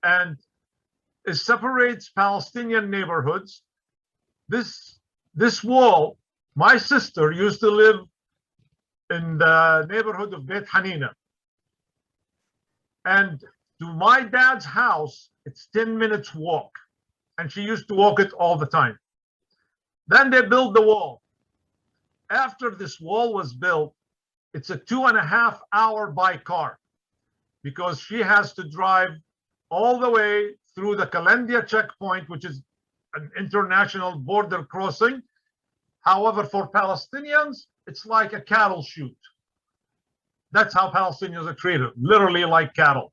S2: And it separates Palestinian neighborhoods. This wall, my sister used to live in the neighborhood of Beit Hanina. And to my dad's house, it's 10 minutes walk. And she used to walk it all the time. Then they built the wall. After this wall was built, it's a 2.5 hour by car because she has to drive all the way through the Kalandia checkpoint, which is an international border crossing. However, for Palestinians, it's like a cattle chute. That's how Palestinians are treated, literally like cattle.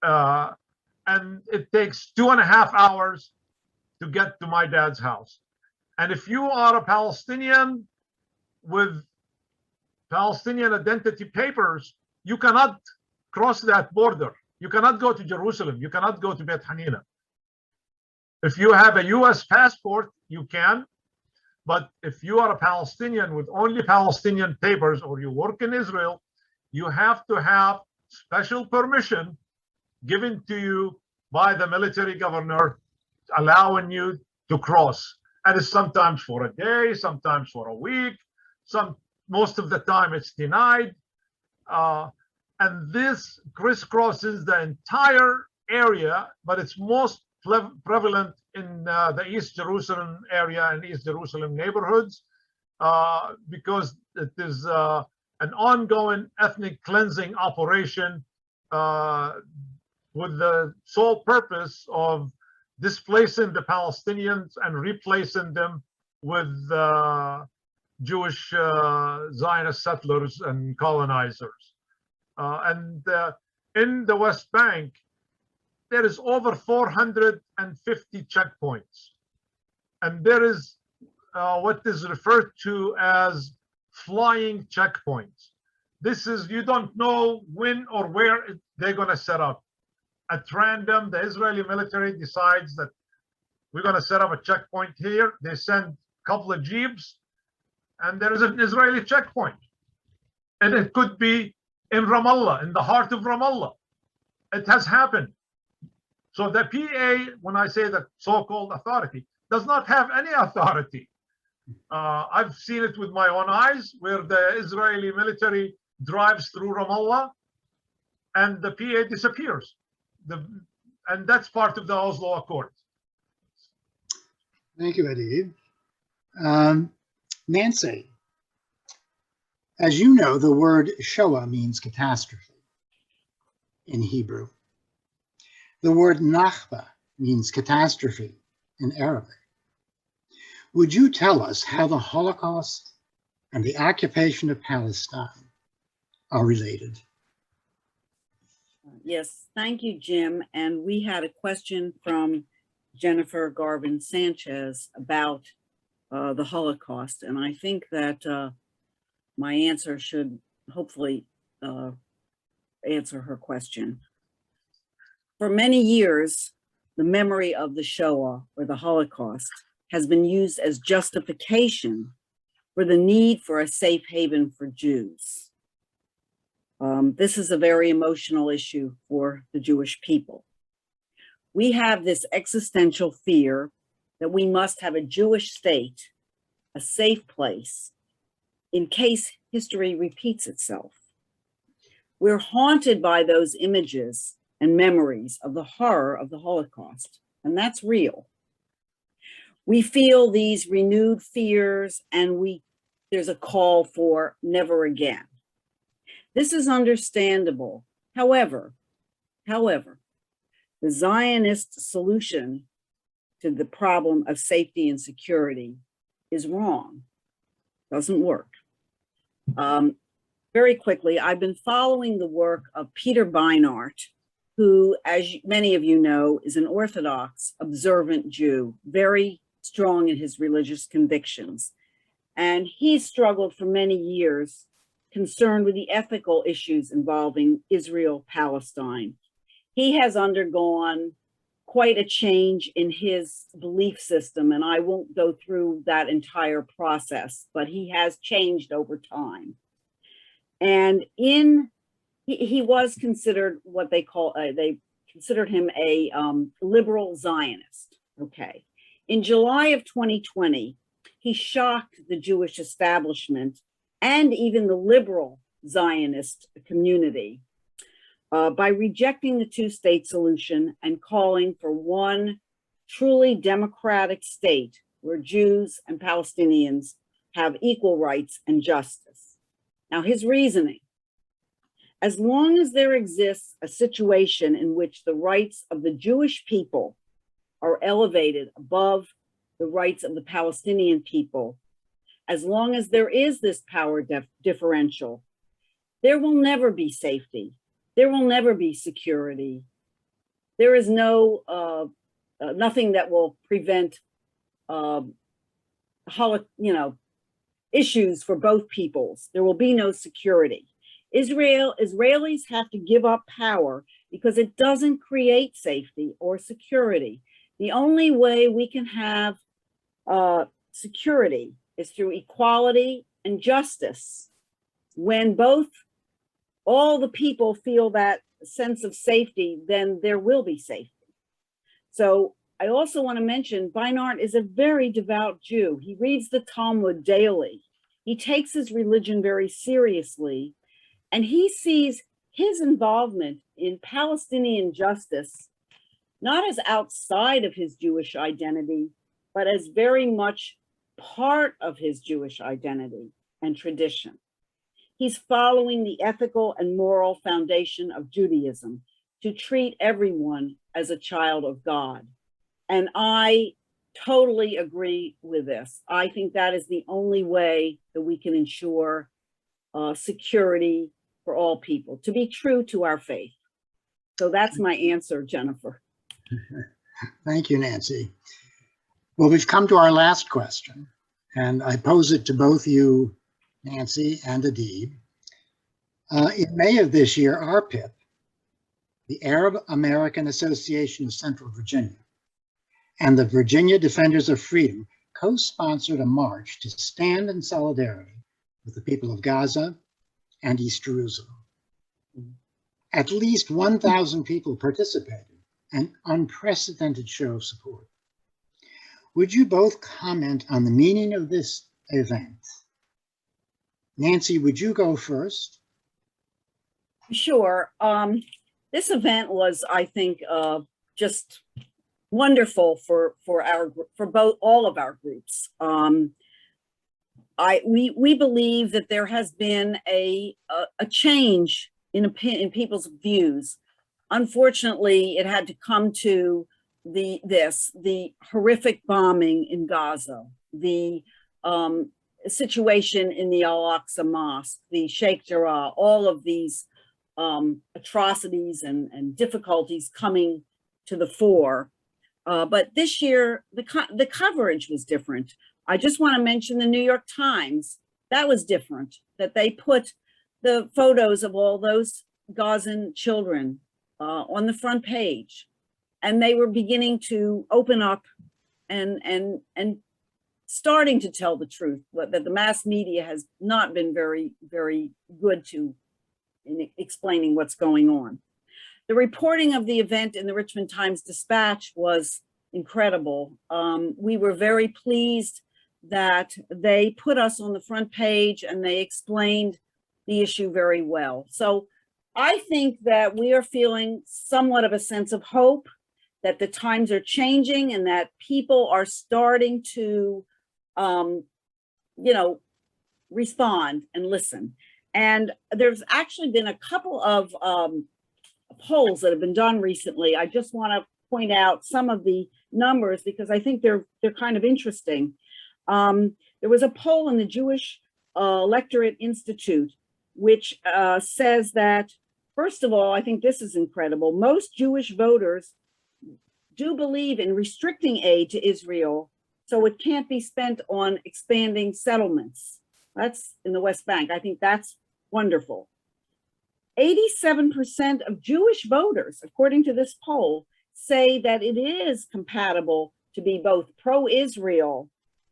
S2: And it takes 2.5 hours to get to my dad's house. And if you are a Palestinian with Palestinian identity papers, you cannot cross that border. You cannot go to Jerusalem. You cannot go to Beit Hanina. If you have a US passport, you can. But if you are a Palestinian with only Palestinian papers or you work in Israel, you have to have special permission given to you by the military governor allowing you to cross. And it's sometimes for a day, sometimes for a week, most of the time it's denied. And this crisscrosses the entire area, but it's most prevalent in the East Jerusalem area and East Jerusalem neighborhoods because it is an ongoing ethnic cleansing operation with the sole purpose of displacing the Palestinians and replacing them with Jewish Zionist settlers and colonizers. And in the West Bank, there is over 450 checkpoints. And there is what is referred to as flying checkpoints. This is, you don't know when or where they're going to set up. At random, the Israeli military decides that we're going to set up a checkpoint here. They send a couple of jeeps, and there is an Israeli checkpoint. And it could be in Ramallah, in the heart of Ramallah. It has happened. So the PA, when I say the so-called authority, does not have any authority. I've seen it with my own eyes, where the Israeli military drives through Ramallah, and the PA disappears. And that's part of the Oslo Accord.
S1: Thank you, Adeeb. Nancy, as you know, the word Shoah means catastrophe in Hebrew. The word Nakba means catastrophe in Arabic. Would you tell us how the Holocaust and the occupation of Palestine are related?
S3: Yes, thank you, Jim. And we had a question from Jennifer Garvin Sanchez about the Holocaust. And I think that my answer should hopefully answer her question. For many years, the memory of the Shoah or the Holocaust has been used as justification for the need for a safe haven for Jews. This is a very emotional issue for the Jewish people. We have this existential fear that we must have a Jewish state, a safe place, in case history repeats itself. We're haunted by those images and memories of the horror of the Holocaust, and that's real. We feel these renewed fears, and there's a call for never again. This is understandable. However, the Zionist solution to the problem of safety and security is wrong. Doesn't work. Very quickly, I've been following the work of Peter Beinart, who, as many of you know, is an Orthodox observant Jew, very strong in his religious convictions. And he struggled for many years, concerned with the ethical issues involving Israel-Palestine. He has undergone quite a change in his belief system, and I won't go through that entire process, but he has changed over time. And he was considered what they considered him a liberal Zionist. Okay. In July of 2020, he shocked the Jewish establishment and even the liberal Zionist community by rejecting the two-state solution and calling for one truly democratic state where Jews and Palestinians have equal rights and justice. Now, his reasoning: as long as there exists a situation in which the rights of the Jewish people are elevated above the rights of the Palestinian people, as long as there is this power differential, there will never be safety. There will never be security. There is nothing that will prevent, issues for both peoples. There will be no security. Israelis have to give up power because it doesn't create safety or security. The only way we can have security is through equality and justice. When all the people feel that sense of safety, then there will be safety. So I also want to mention, Weinart is a very devout Jew. He reads the Talmud daily. He takes his religion very seriously, and he sees his involvement in Palestinian justice not as outside of his Jewish identity, but as very much part of his Jewish identity and tradition. He's following the ethical and moral foundation of Judaism to treat everyone as a child of God. And I totally agree with this. I think that is the only way that we can ensure security for all people, to be true to our faith. So that's my answer, Jennifer.
S1: Thank you, Nancy. Well, we've come to our last question, and I pose it to both you, Nancy and Adeeb. In May of this year, ARPIP, the Arab American Association of Central Virginia, and the Virginia Defenders of Freedom co-sponsored a march to stand in solidarity with the people of Gaza and East Jerusalem. At least 1,000 people participated, an unprecedented show of support. Would you both comment on the meaning of this event? Nancy, would you go first?
S3: Sure. This event was, I think, just wonderful for all of our groups. We believe that there has been a change in people's views. Unfortunately, it had to come to the horrific bombing in Gaza, the situation in the Al-Aqsa Mosque, the Sheikh Jarrah, all of these atrocities and difficulties coming to the fore. But this year, the coverage was different. I just want to mention the New York Times. That was different, that they put the photos of all those Gazan children on the front page. And they were beginning to open up and starting to tell the truth, that the mass media has not been very, very good in explaining what's going on. The reporting of the event in the Richmond Times-Dispatch was incredible. We were very pleased that they put us on the front page and they explained the issue very well. So I think that we are feeling somewhat of a sense of hope, that the times are changing and that people are starting to, respond and listen. And there's actually been a couple of polls that have been done recently. I just want to point out some of the numbers because I think they're kind of interesting. There was a poll in the Jewish Electorate Institute, which says that, first of all, I think this is incredible. Most Jewish voters do believe in restricting aid to Israel So it can't be spent on expanding settlements. That's in the West Bank. I think that's wonderful. 87% of Jewish voters, according to this poll, say that it is compatible to be both pro-Israel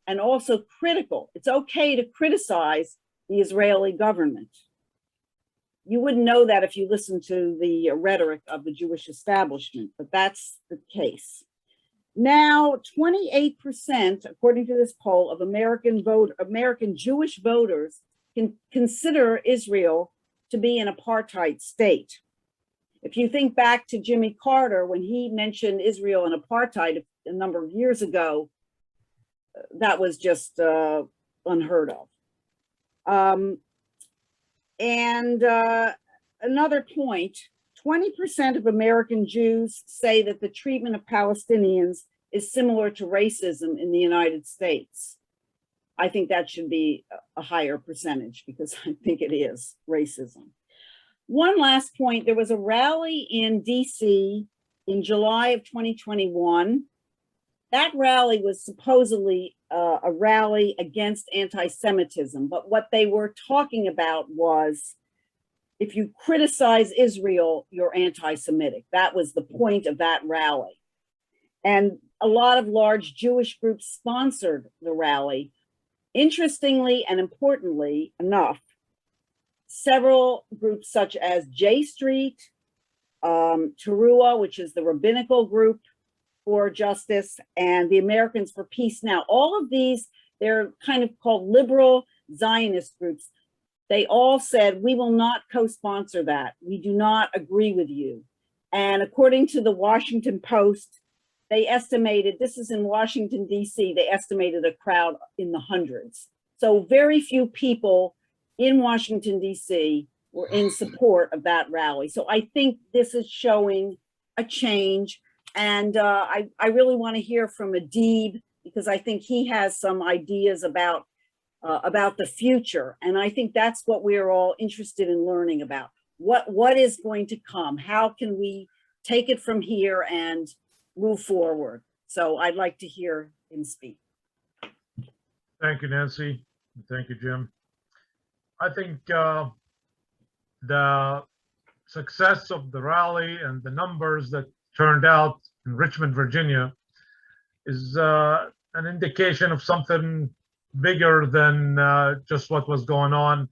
S3: and also critical. It's okay to criticize the Israeli government. You wouldn't know that if you listened to the rhetoric of the Jewish establishment, but that's the case. Now, 28%, according to this poll, of American Jewish voters can consider Israel to be an apartheid state. If you think back to Jimmy Carter, when he mentioned Israel and apartheid a number of years ago, that was just unheard of. Another point, 20% of American Jews say that the treatment of Palestinians is similar to racism in the United States. I think that should be a higher percentage because I think it is racism. One last point, there was a rally in DC in July of 2021. That rally was supposedly a rally against anti-Semitism, but what they were talking about was if you criticize Israel, you're anti-Semitic. That was the point of that rally. And a lot of large Jewish groups sponsored the rally. Interestingly and importantly enough, several groups such as J Street, Teruah, which is the rabbinical group for justice, and the Americans for Peace Now, all of these, they're kind of called liberal Zionist groups. They all said, we will not co-sponsor that. We do not agree with you. And according to the Washington Post, they estimated, this is in Washington, D.C., they estimated a crowd in the hundreds. So very few people in Washington, D.C. were in support of that rally. So I think this is showing a change. And I really want to hear from Adeeb, because I think he has some ideas about the future. And I think that's what we're all interested in learning about. What is going to come? How can we take it from here and move forward? So I'd like to hear him speak.
S2: Thank you, Nancy. Thank you, Jim. I think the success of the rally and the numbers that turned out in Richmond, Virginia is an indication of something bigger than just what was going on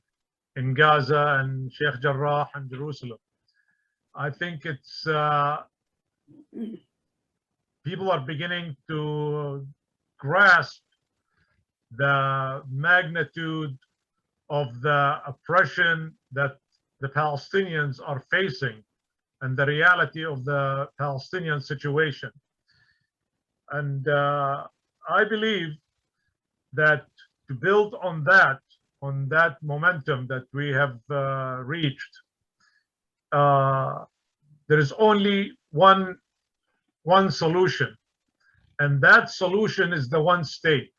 S2: in Gaza and Sheikh Jarrah and Jerusalem. I think it's people are beginning to grasp the magnitude of the oppression that the Palestinians are facing and the reality of the Palestinian situation. And I believe that to build on that momentum that we have reached, there is only one solution, and that solution is the one state.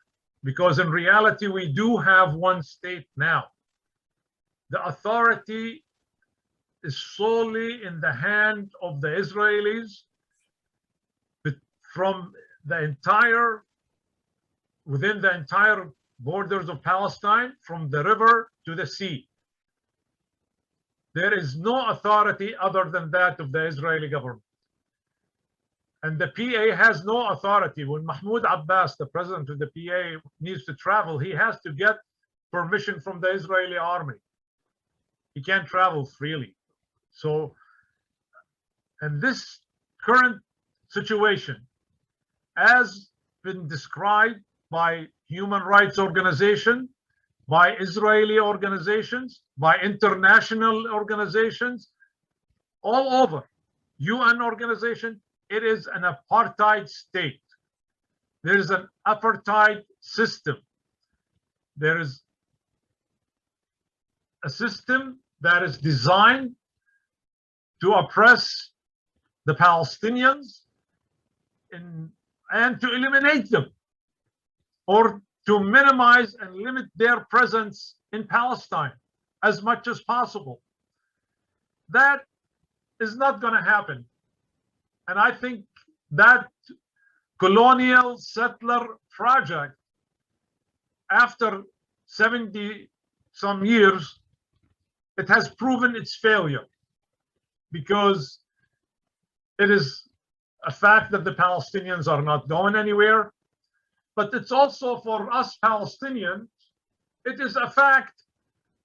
S2: Because in reality, we do have one state now. The authority is solely in the hand of the Israelis from the entire, within the entire borders of Palestine, from the river to the sea. There is no authority other than that of the Israeli government. And the PA has no authority. When Mahmoud Abbas, the president of the PA, needs to travel, he has to get permission from the Israeli army. He can't travel freely. So, and this current situation has been described by human rights organizations, by Israeli organizations, by international organizations, all over, UN organization. It is an apartheid state. There is an apartheid system. There is a system that is designed to oppress the Palestinians and to eliminate them, or to minimize and limit their presence in Palestine as much as possible. That is not going to happen. And I think that colonial settler project, after 70 some years, it has proven its failure, because it is a fact that the Palestinians are not going anywhere. But it's also, for us Palestinians, it is a fact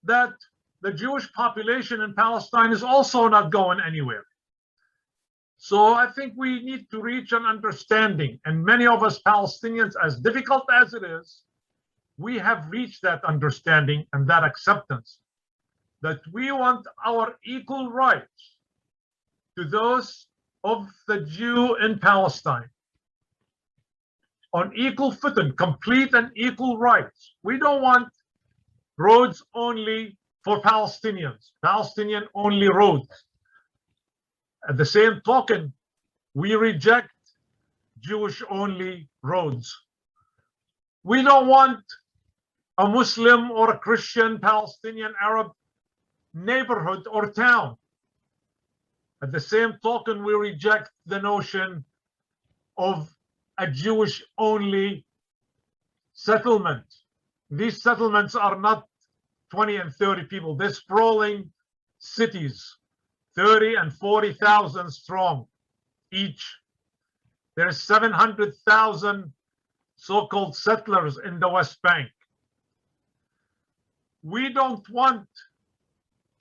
S2: that the Jewish population in Palestine is also not going anywhere. So I think we need to reach an understanding, and many of us Palestinians, as difficult as it is, we have reached that understanding and that acceptance that we want our equal rights to those of the Jew in Palestine on equal footing, complete and equal rights. We don't want roads only for Palestinians, Palestinian only roads. At the same token, we reject Jewish only roads. We don't want a Muslim or a Christian, Palestinian, Arab neighborhood or town. At the same token, we reject the notion of a Jewish only settlement. These settlements are not 20 and 30 people. They're sprawling cities, 30 and 40,000 strong each. There's 700,000 so-called settlers in the West Bank. We don't want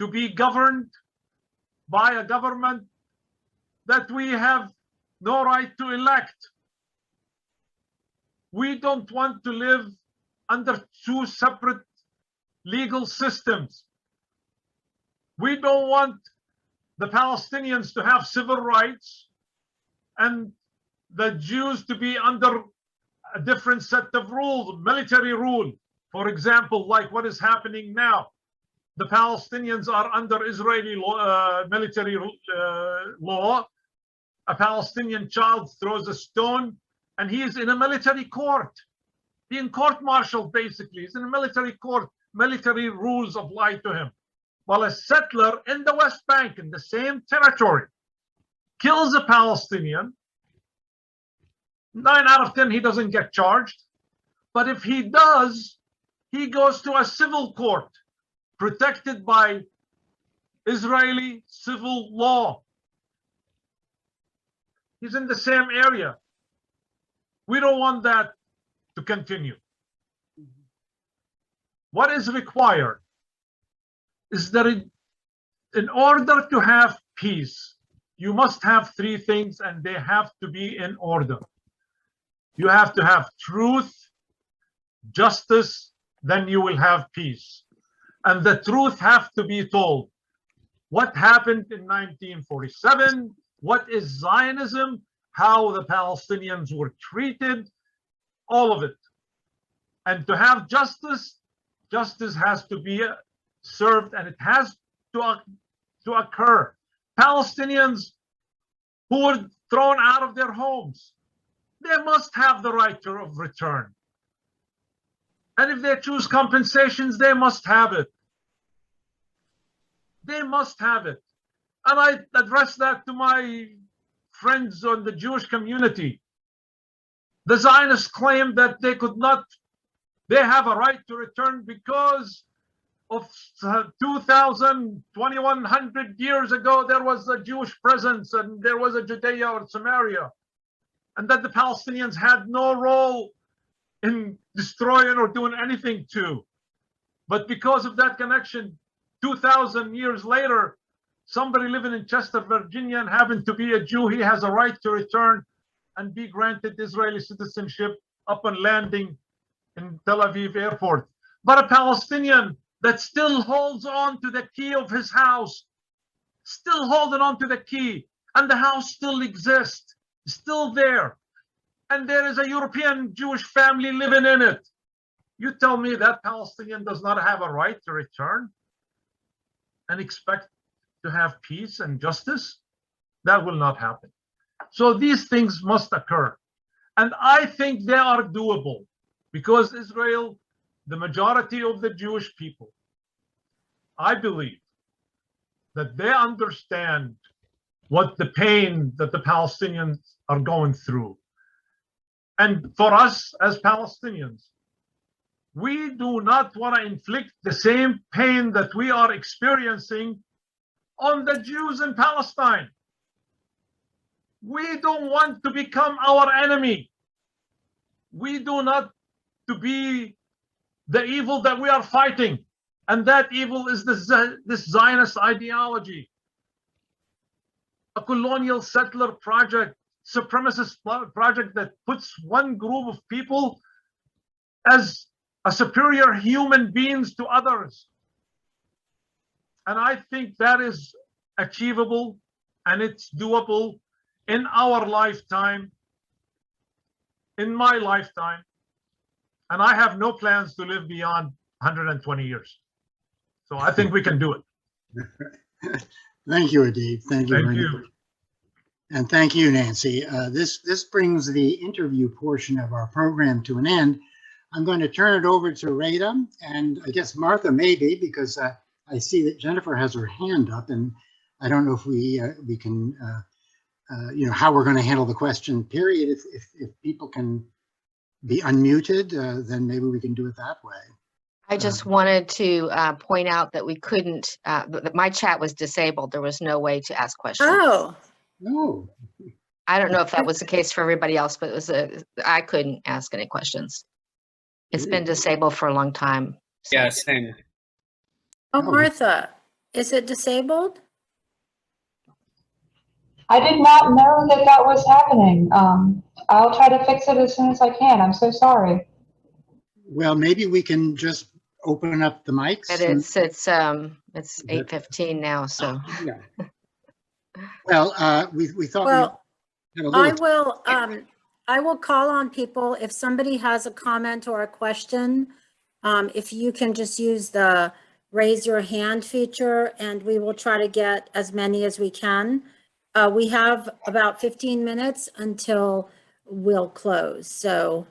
S2: to be governed by a government that we have no right to elect. We don't want to live under two separate legal systems. We don't want the Palestinians to have civil rights and the Jews to be under a different set of rules, military rule. For example, like what is happening now. The Palestinians are under Israeli law, military law. A Palestinian child throws a stone and he is in a military court, being court-martialed basically. He's in a military court. Military rules apply to him. While a settler in the West Bank, in the same territory, kills a Palestinian, 9 out of 10 he doesn't get charged. But if he does, he goes to a civil court protected by Israeli civil law. He's in the same area. We don't want that to continue. What is required is that in order to have peace, you must have three things, and they have to be in order. You have to have truth, justice, then you will have peace. And the truth have to be told. What happened in 1947? What is Zionism? How the Palestinians were treated? All of it. And to have justice, justice has to be served, and it has to occur. Palestinians who were thrown out of their homes, they must have the right of return. And if they choose compensations, they must have it. They must have it. And I address that to my friends on the Jewish community. The Zionists claim that they could not, they have a right to return because of 2,100 years ago, there was a Jewish presence and there was a Judea or Samaria, and that the Palestinians had no role in destroying or doing anything to. But because of that connection, 2,000 years later, somebody living in Chester, Virginia, and having to be a Jew, he has a right to return and be granted Israeli citizenship upon landing in Tel Aviv airport. But a Palestinian that still holds on to the key of his house, still holding on to the key, and the house still exists, still there, and there is a European Jewish family living in it. You tell me that Palestinian does not have a right to return and expect to have peace and justice? That will not happen. So these things must occur. And I think they are doable because Israel, the majority of the Jewish people, I believe that they understand what the pain that the Palestinians are going through. And for us as Palestinians, we do not want to inflict the same pain that we are experiencing on the Jews in Palestine. We don't want to become our enemy. We do not to be the evil that we are fighting. And that evil is this Zionist ideology, a colonial settler project, supremacist project that puts one group of people as a superior human beings to others. And I think that is achievable and it's doable in our lifetime, in my lifetime. And I have no plans to live beyond 120 years. So I think we can do it.
S1: Thank you, Adeeb. Thank you.
S2: Thank you.
S1: And thank you, Nancy. This brings the interview portion of our program to an end. I'm going to turn it over to Rada, and I guess Martha maybe, because I see that Jennifer has her hand up, and I don't know if we can, how we're going to handle the question period. If people can be unmuted, then maybe we can do it that way.
S4: I just wanted to point out that we couldn't, that my chat was disabled. There was no way to ask questions.
S5: Oh.
S1: No.
S4: I don't know if that was the case for everybody else, but it was I couldn't ask any questions. It's been disabled for a long time. So.
S6: Yeah, same.
S5: Oh, Martha, is it disabled?
S7: I did not know that that was happening. I'll try to fix it as soon as I can. I'm so sorry.
S1: Well, maybe we can just open up the mics.
S4: But it's 8:15 now, so.
S1: Yeah. Well, we thought.
S5: Well, I will call on people if somebody has a comment or a question. If you can just use the raise your hand feature, and we will try to get as many as we can. We have about 15 minutes until we'll close. So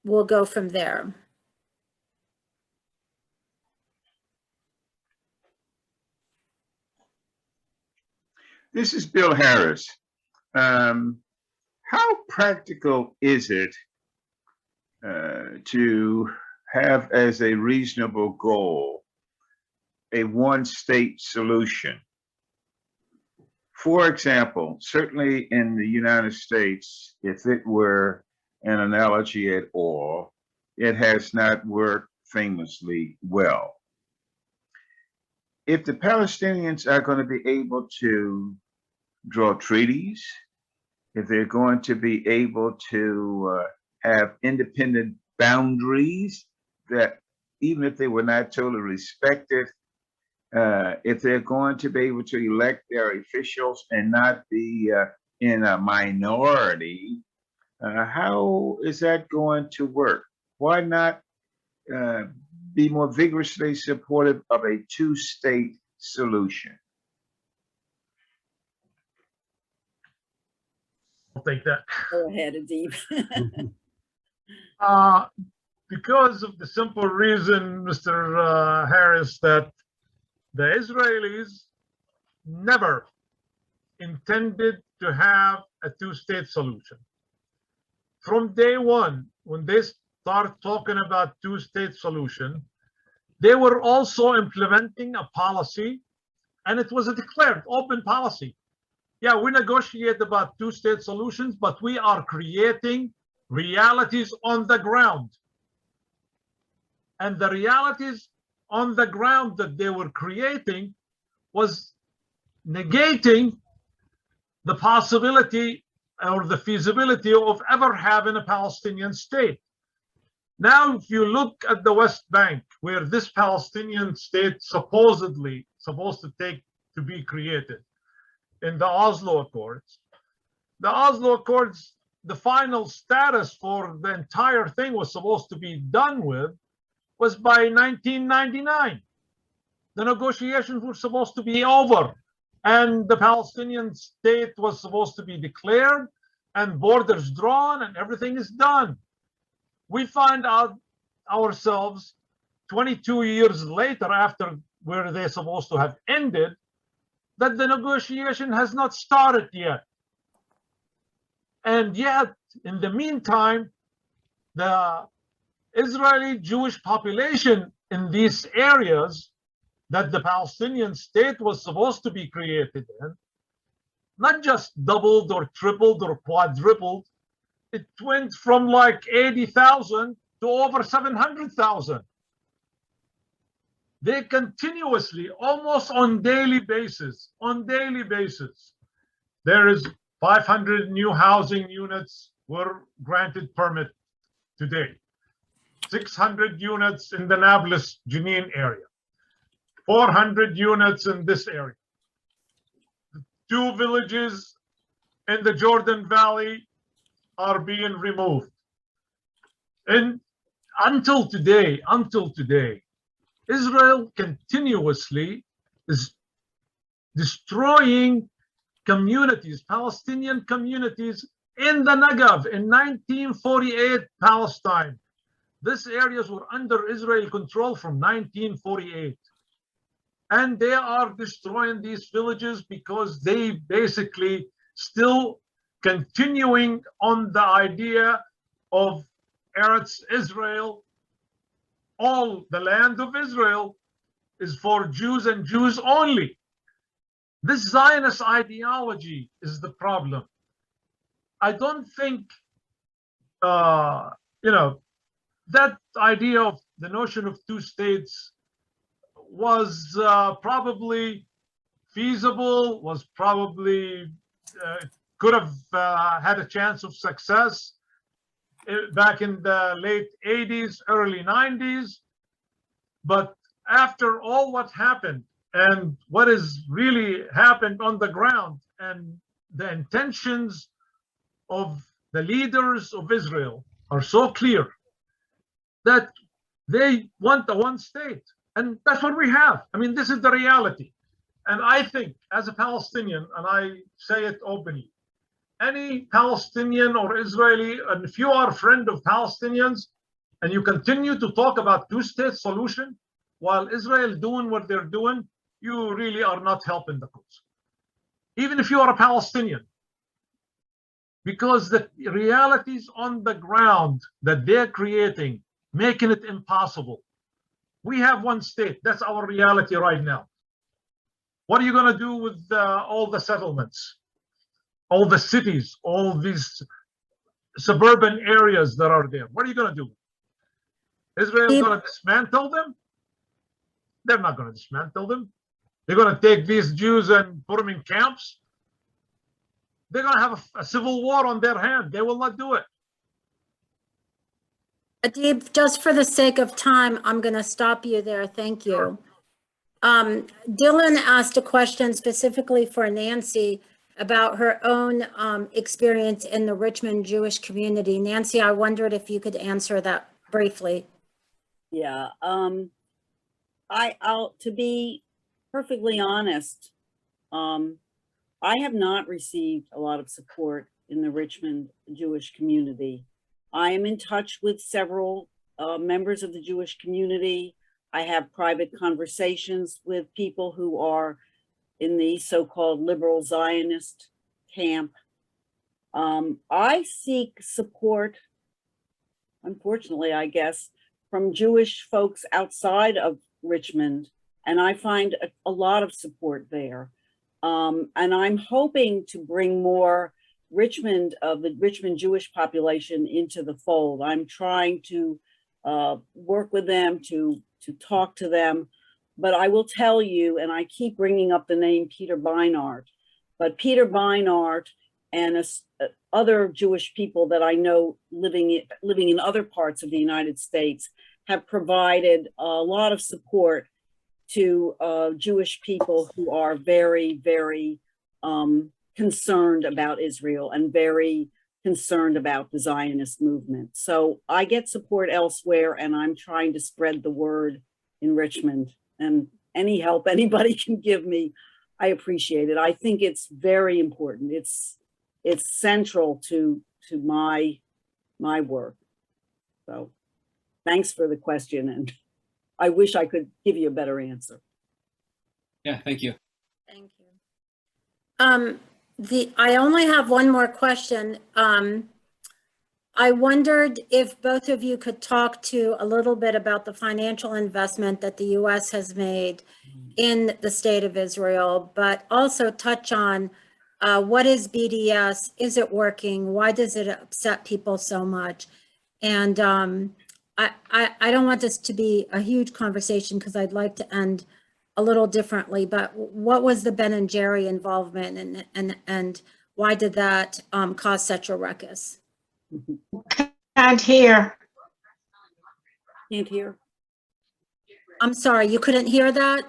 S5: we'll go from there.
S8: This is Bill Harris. How practical is it to have as a reasonable goal a one-state solution? For example, certainly in the United States, if it were an analogy at all, it has not worked famously well. If the Palestinians are going to be able to draw treaties, if they're going to be able to have independent boundaries that even if they were not totally respected, if they're going to be able to elect their officials and not be in a minority, how is that going to work? Why not be more vigorously supportive of a two-state solution?
S2: I'll take that.
S3: Go ahead, Adeeb.
S2: Because of the simple reason, Mr. Harris, that the Israelis never intended to have a two-state solution. From day one, when they started talking about two-state solution, they were also implementing a policy, and it was a declared open policy. Yeah, we negotiate about two-state solutions, but we are creating realities on the ground. And the realities on the ground that they were creating was negating the possibility or the feasibility of ever having a Palestinian state. Now, if you look at the West Bank, where this Palestinian state supposedly supposed to be created in the Oslo Accords, the final status for the entire thing was supposed to be done with was by 1999. The negotiations were supposed to be over, and the Palestinian state was supposed to be declared and borders drawn and everything is done. We find out ourselves 22 years later, after where they're supposed to have ended, that the negotiation has not started yet. And yet, in the meantime, the Israeli Jewish population in these areas that the Palestinian state was supposed to be created in, not just doubled or tripled or quadrupled, it went from like 80,000 to over 700,000. They continuously, almost on daily basis, there is 500 new housing units were granted permit today. 600 units in the Nablus Jenin area. 400 units in this area. 2 villages in the Jordan Valley are being removed. And until today, Israel continuously is destroying communities, Palestinian communities in the Negev in 1948 Palestine. These areas were under Israel control from 1948. And they are destroying these villages because they basically still continuing on the idea of Eretz Israel. All the land of Israel is for Jews and Jews only. This Zionist ideology is the problem. I don't think, that idea of the notion of 2 states was probably feasible, was probably could have had a chance of success back in the late 80s, early 90s. But after all what happened and what has really happened on the ground and the intentions of the leaders of Israel are so clear that they want the 1 state. And that's what we have. I mean, this is the reality. And I think as a Palestinian, and I say it openly, any Palestinian or Israeli, and if you are a friend of Palestinians and you continue to talk about 2-state solution while Israel doing what they're doing, you really are not helping the cause. Even if you are a Palestinian, because the realities on the ground that they're creating, making it impossible. We have 1 state. That's our reality right now. What are you going to do with all the settlements, all the cities, all these suburban areas that are there? What are you going to do? Israel is going to dismantle them? They're not going to dismantle them. They're going to take these Jews and put them in camps. They're going to have a civil war on their hand. They will not do it.
S5: Adeeb, just for the sake of time, I'm going to stop you there. Thank you. Dylan asked a question specifically for Nancy about her own experience in the Richmond Jewish community. Nancy, I wondered if you could answer that briefly.
S3: Yeah, I'll to be perfectly honest, I have not received a lot of support in the Richmond Jewish community. I am in touch with several members of the Jewish community. I have private conversations with people who are in the so-called liberal Zionist camp. I seek support, unfortunately, I guess, from Jewish folks outside of Richmond, and I find a lot of support there. And I'm hoping to bring more the Richmond Jewish population into the fold. I'm trying to work with them, to talk to them. But I will tell you, and I keep bringing up the name Peter Beinart, but Peter Beinart and other Jewish people that I know living in other parts of the United States have provided a lot of support to Jewish people who are very, very concerned about Israel and very concerned about the Zionist movement. So I get support elsewhere, and I'm trying to spread the word in Richmond. And any help anybody can give me, I appreciate it. I think it's very important. It's central to my work. So thanks for the question, and I wish I could give you a better answer.
S6: Yeah, thank you.
S5: Thank you. I only have one more question. I wondered if both of you could talk to a little bit about the financial investment that the U.S. has made in the state of Israel, but also touch on what is BDS? Is it working? Why does it upset people so much? And I don't want this to be a huge conversation because I'd like to end a little differently, but what was the Ben and Jerry involvement and why did that cause such a ruckus?
S6: Can't hear.
S3: Can't hear.
S5: I'm sorry, you couldn't hear that?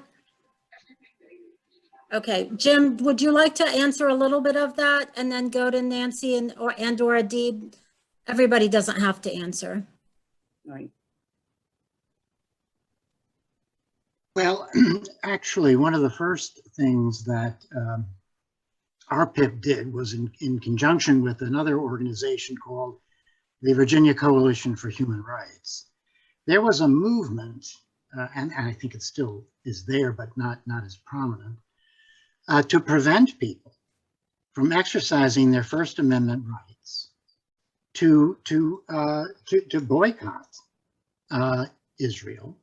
S5: Okay, Jim, would you like to answer a little bit of that and then go to Nancy and or Adeeb? Everybody doesn't have to answer.
S3: Right.
S1: Well, actually, one of the first things that RPIP did was in conjunction with another organization called the Virginia Coalition for Human Rights. There was a movement, and I think it still is there, but not as prominent, to prevent people from exercising their First Amendment rights to boycott Israel.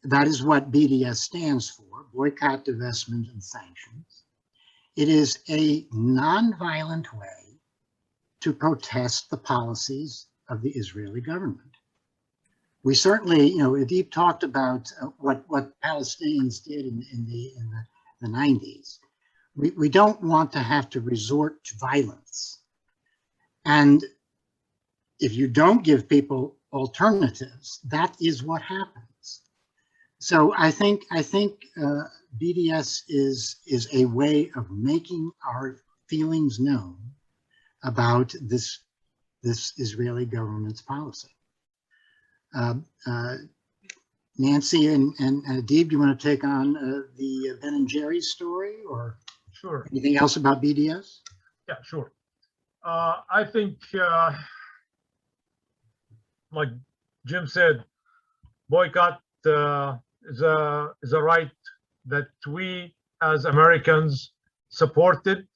S1: That is what BDS stands for, boycott, divestment, and sanctions. It is a nonviolent way to protest the policies of the Israeli government. We certainly, Adeeb talked about what Palestinians did in the 90s. We don't want to have to resort to violence. And if you don't give people alternatives, that is what happens. So I think BDS is a way of making our feelings known about this Israeli government's policy. Nancy and Adeeb, do you want to take on the Ben and Jerry story or
S2: Sure.
S1: anything else about BDS?
S2: Yeah, sure. I think, like Jim said, boycott is a right that we as Americans supported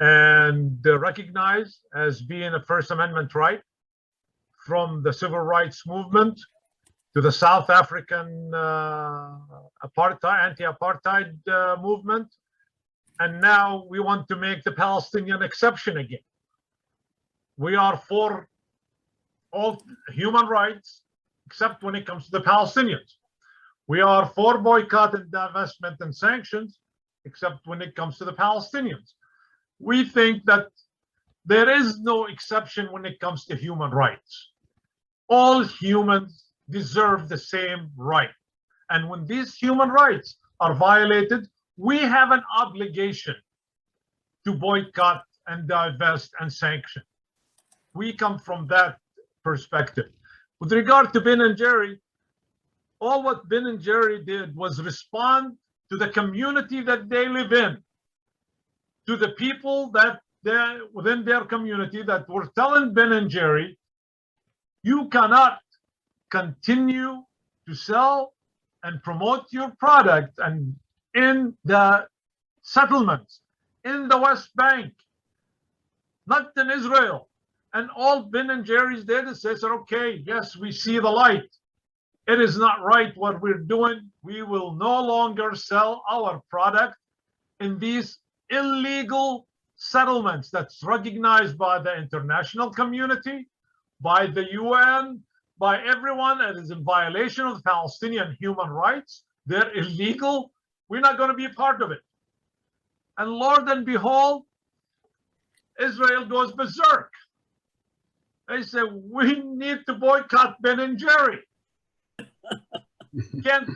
S2: and recognize as being a First Amendment right, from the civil rights movement to the South African anti-apartheid movement. And now we want to make the Palestinian exception again. We are for all human rights, except when it comes to the Palestinians. We are for boycott and divestment and sanctions, except when it comes to the Palestinians. We think that there is no exception when it comes to human rights. All humans deserve the same right. And when these human rights are violated, we have an obligation to boycott and divest and sanction. We come from that perspective. With regard to Ben and Jerry, all what Ben and Jerry did was respond to the community that they live in, to the people that they're within their community that were telling Ben and Jerry, you cannot continue to sell and promote your product and in the settlements, in the West Bank, not in Israel. And all Ben and Jerry's did is say, okay, yes, we see the light. It is not right what we're doing. We will no longer sell our product in these illegal settlements that's recognized by the international community, by the UN, by everyone that is in violation of Palestinian human rights. They're illegal. We're not going to be a part of it. And Lord and behold, Israel goes berserk. They say, we need to boycott Ben and Jerry. Can't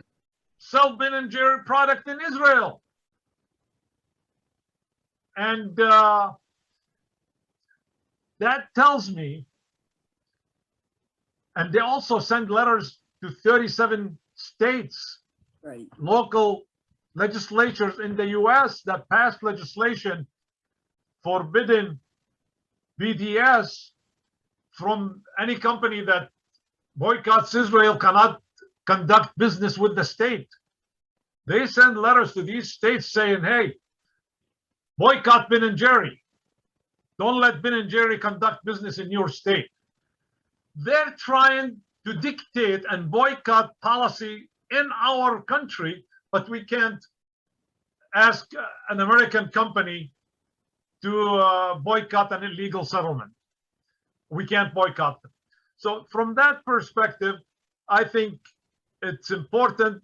S2: sell Ben and Jerry product in Israel. And that tells me, and they also send letters to 37 states,
S3: Right.
S2: local legislatures in the US that passed legislation forbidding BDS from any company that boycotts Israel cannot conduct business with the state. They send letters to these states saying, hey, Boycott Ben and Jerry. Don't let Ben and Jerry conduct business in your state. They're trying to dictate and boycott policy in our country, but we can't ask an American company to boycott an illegal settlement. We can't boycott them. So from that perspective, I think it's important,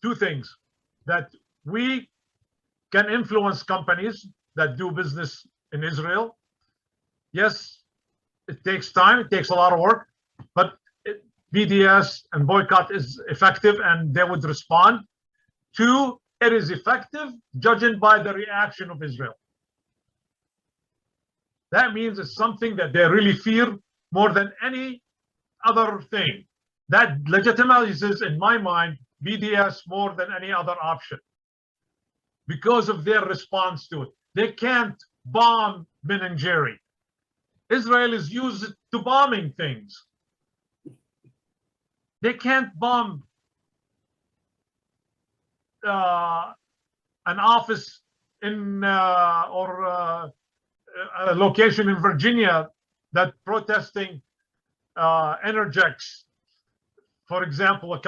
S2: two things, that we can influence companies that do business in Israel. Yes, it takes time, it takes a lot of work, but BDS and boycott is effective and they would respond. Two, it is effective judging by the reaction of Israel. That means it's something that they really fear more than any other thing. That legitimizes, in my mind, BDS more than any other option because of their response to it. They can't bomb Ben and Jerry. Israel is used to bombing things. They can't bomb an office in or a location in Virginia that protesting Energex, for example, a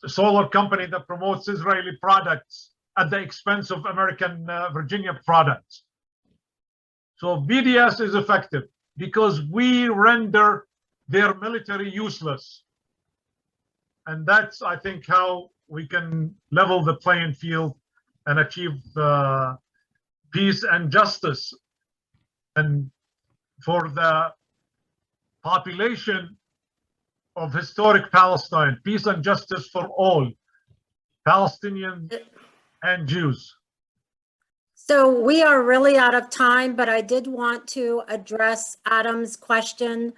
S2: solar company that promotes Israeli products at the expense of American Virginia products. So BDS is effective because we render their military useless. And that's, I think, how we can level the playing field and achieve peace and justice. And for the population of historic Palestine, peace and justice for all, Palestinians and Jews.
S5: So we are really out of time, but I did want to address Adam's question.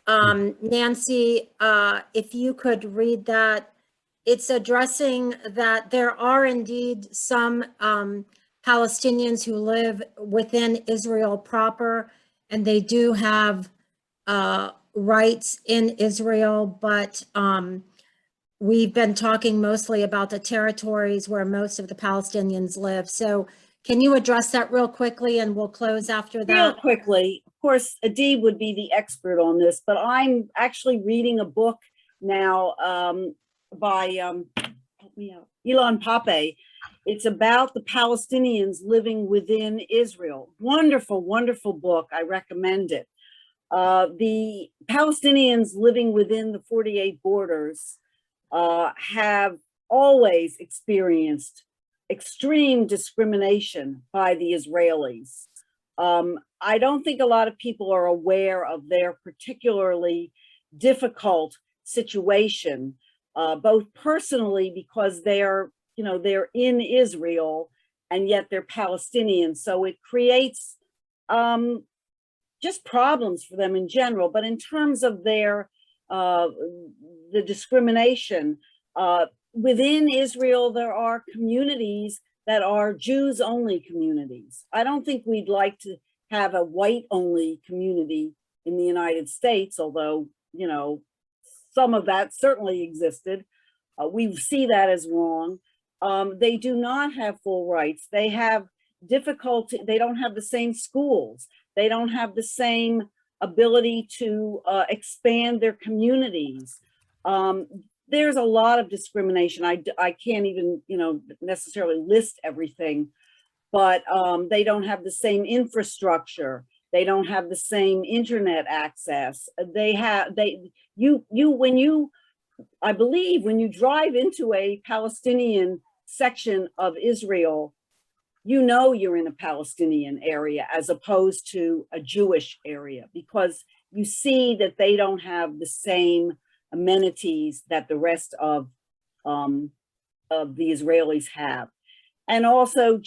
S5: Nancy, if you could read that. It's addressing that there are indeed some Palestinians who live within Israel proper, and they do have rights in Israel, but we've been talking mostly about the territories where most of the Palestinians live. So can you address that real quickly, and we'll close after that?
S3: Real quickly. Of course, Adeeb would be the expert on this, but I'm actually reading a book now by help me out, Elon Pape. It's about the Palestinians living within Israel. Wonderful, wonderful book. I recommend it. The Palestinians living within the 48 borders have always experienced extreme discrimination by the Israelis. I don't think a lot of people are aware of their particularly difficult situation, both personally because they're in Israel and yet they're Palestinians. So it creates just problems for them in general. But in terms of their the discrimination within Israel, there are communities that are Jews only communities. I don't think we'd like to have a white only community in the United States, although, some of that certainly existed. We see that as wrong. They do not have full rights. They have difficulty. They don't have the same schools. They don't have the same ability to expand their communities. There's a lot of discrimination. I can't even, necessarily list everything, but they don't have the same infrastructure. They don't have the same internet access. I believe when you drive into a Palestinian section of Israel, you're in a Palestinian area as opposed to a Jewish area, because you see that they don't have the same amenities that the rest of the Israelis have. And also,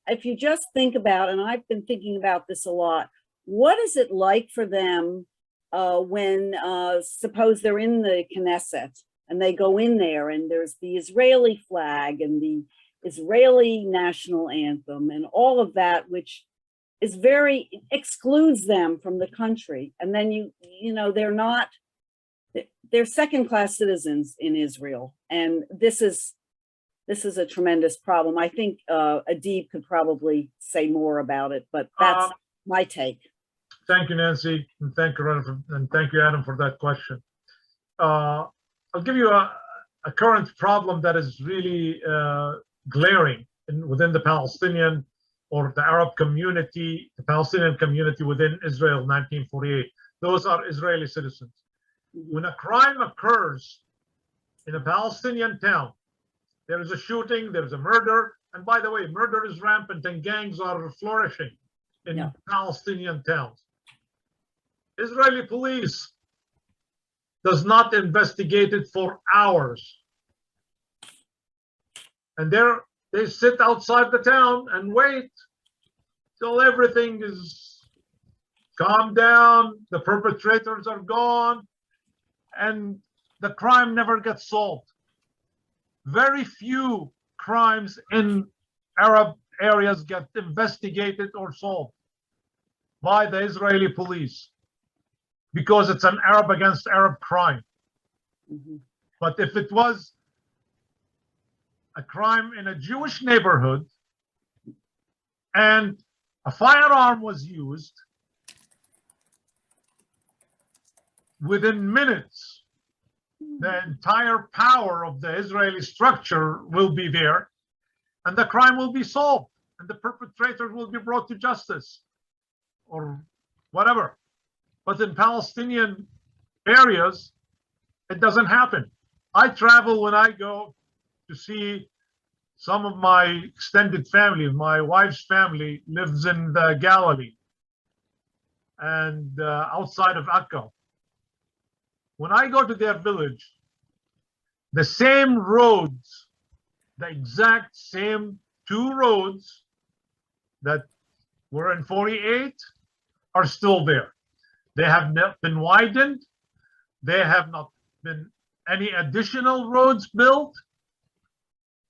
S3: if you just think about, and I've been thinking about this a lot, what is it like for them when, suppose they're in the Knesset and they go in there and there's the Israeli flag and the Israeli national anthem and all of that, which is excludes them from the country. And then they're second-class citizens in Israel. And this is this is a tremendous problem. I think Adeeb could probably say more about it, but that's my take.
S2: Thank you, Nancy, and thank you, Adam, for that question. I'll give you a current problem that is really glaring within the Palestinian or the Arab community, the Palestinian community within Israel in 1948. Those are Israeli citizens. When a crime occurs in a Palestinian town, there is a shooting, there's a murder, and by the way, murder is rampant and gangs are flourishing in Palestinian towns. Israeli police does not investigate it for hours. And they sit outside the town and wait till everything is calmed down, the perpetrators are gone, and the crime never gets solved. Very few crimes in Arab areas get investigated or solved by the Israeli police because it's an Arab against Arab crime. But if it was a crime in a Jewish neighborhood and a firearm was used, within minutes, the entire power of the Israeli structure will be there and the crime will be solved and the perpetrators will be brought to justice or whatever. But in Palestinian areas, it doesn't happen. I travel when I go to see some of my extended family. My wife's family lives in the Galilee and outside of Akko. When I go to their village, the same roads, the exact same 2 roads that were in 48 are still there. They have not been widened. There have not been any additional roads built.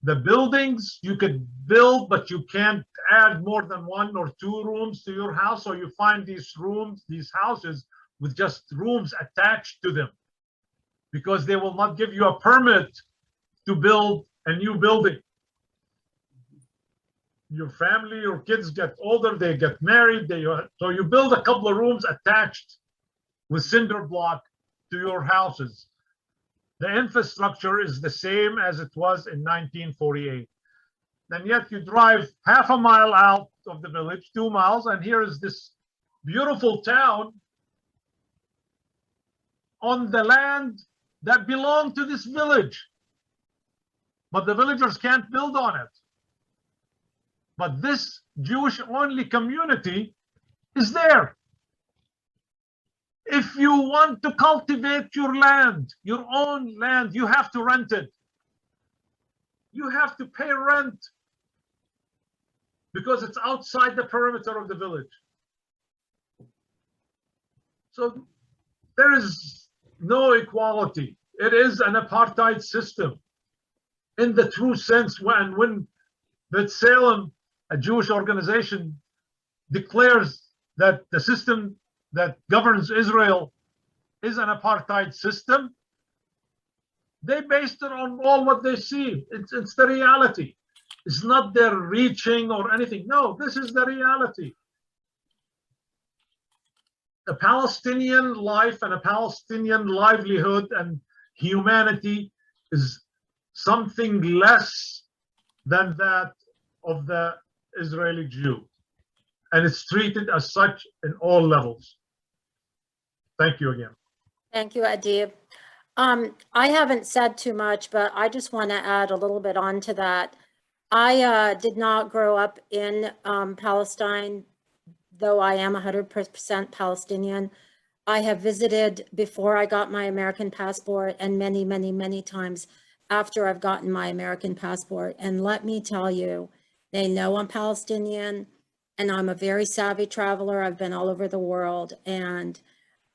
S2: The buildings you could build, but you can't add more than 1 or 2 rooms to your house. So you find these rooms, these houses with just rooms attached to them because they will not give you a permit to build a new building. Your family, your kids get older, they get married, so you build a couple of rooms attached with cinder block to your houses. The infrastructure is the same as it was in 1948. And yet you drive half a mile out of the village, 2 miles, and here is this beautiful town on the land that belonged to this village. But the villagers can't build on it. But this Jewish-only community is there. If you want to cultivate your land, your own land, you have to rent it. You have to pay rent because it's outside the perimeter of the village. So there is no equality. It is an apartheid system in the true sense. When B'Tselem, a Jewish organization, declares that the system that governs Israel is an apartheid system, they based it on all what they see. It's the reality. It's not their reaching or anything. No, this is the reality. A Palestinian life and a Palestinian livelihood and humanity is something less than that of the Israeli Jew. And it's treated as such in all levels. Thank you again.
S5: Thank you, Adeeb. I haven't said too much, but I just want to add a little bit on to that. I did not grow up in Palestine, though I am 100% Palestinian. I have visited before I got my American passport and many, many, many times after I've gotten my American passport. And let me tell you, they know I'm Palestinian and I'm a very savvy traveler. I've been all over the world, and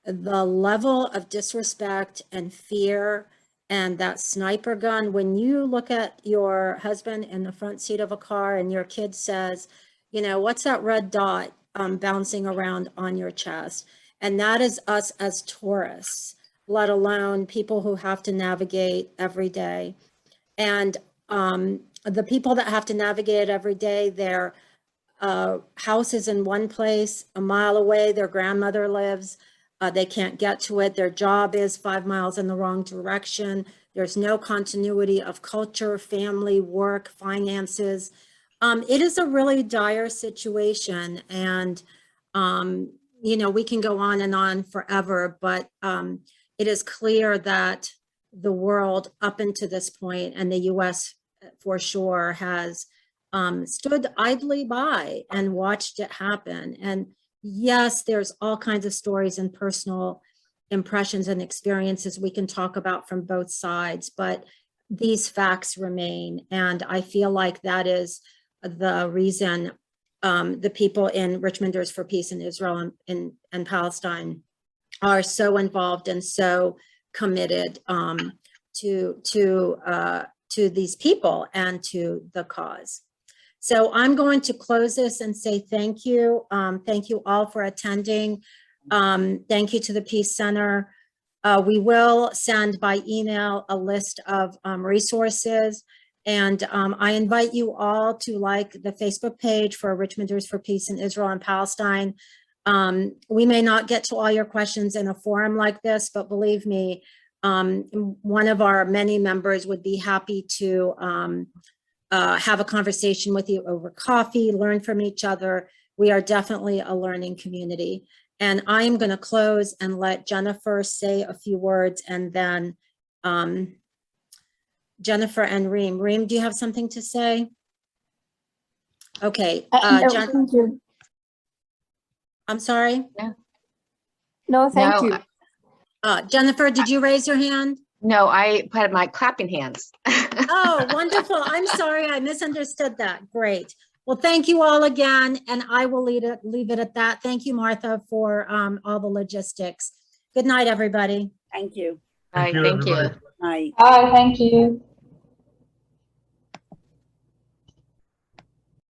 S5: the level of disrespect and fear and that sniper gun, when you look at your husband in the front seat of a car and your kid says, you know, what's that red dot bouncing around on your chest? And that is us as tourists, let alone people who have to navigate every day. And the people that have to navigate it every day, their house is in one place, a mile away, their grandmother lives. They can't get to it. Their job is 5 miles in the wrong direction. There's no continuity of culture, family, work, finances. It is a really dire situation. And, you know, we can go on and on forever, but it is clear that the world up until this point, and the US for sure, has stood idly by and watched it happen. And yes, there's all kinds of stories and personal impressions and experiences we can talk about from both sides, but these facts remain. And I feel like that is the reason the people in Richmonders for Peace in Israel and Palestine are so involved and so committed to these people and to the cause. So I'm going to close this and say thank you. Thank you all for attending. Thank you to the Peace Center. We will send by email a list of resources. And I invite you all to like the Facebook page for Richmonders for Peace in Israel and Palestine. We may not get to all your questions in a forum like this, but believe me, one of our many members would be happy to have a conversation with you over coffee, learn from each other. We are definitely a learning community. And I'm going to close and let Jennifer say a few words, and then Jennifer and Reem. Reem, do you have something to say? Okay.
S9: No, thank you.
S5: I'm sorry?
S9: No, thank
S4: No,
S9: you.
S5: Jennifer, did you raise your hand?
S4: No, I had my clapping hands.
S5: Oh, wonderful. I'm sorry, I misunderstood that. Great. Well, thank you all again, and I will leave it at that. Thank you, Martha, for all the logistics. Good night, everybody.
S3: Thank you.
S4: Thank you.
S2: everybody.
S3: Night.
S7: Bye, thank you.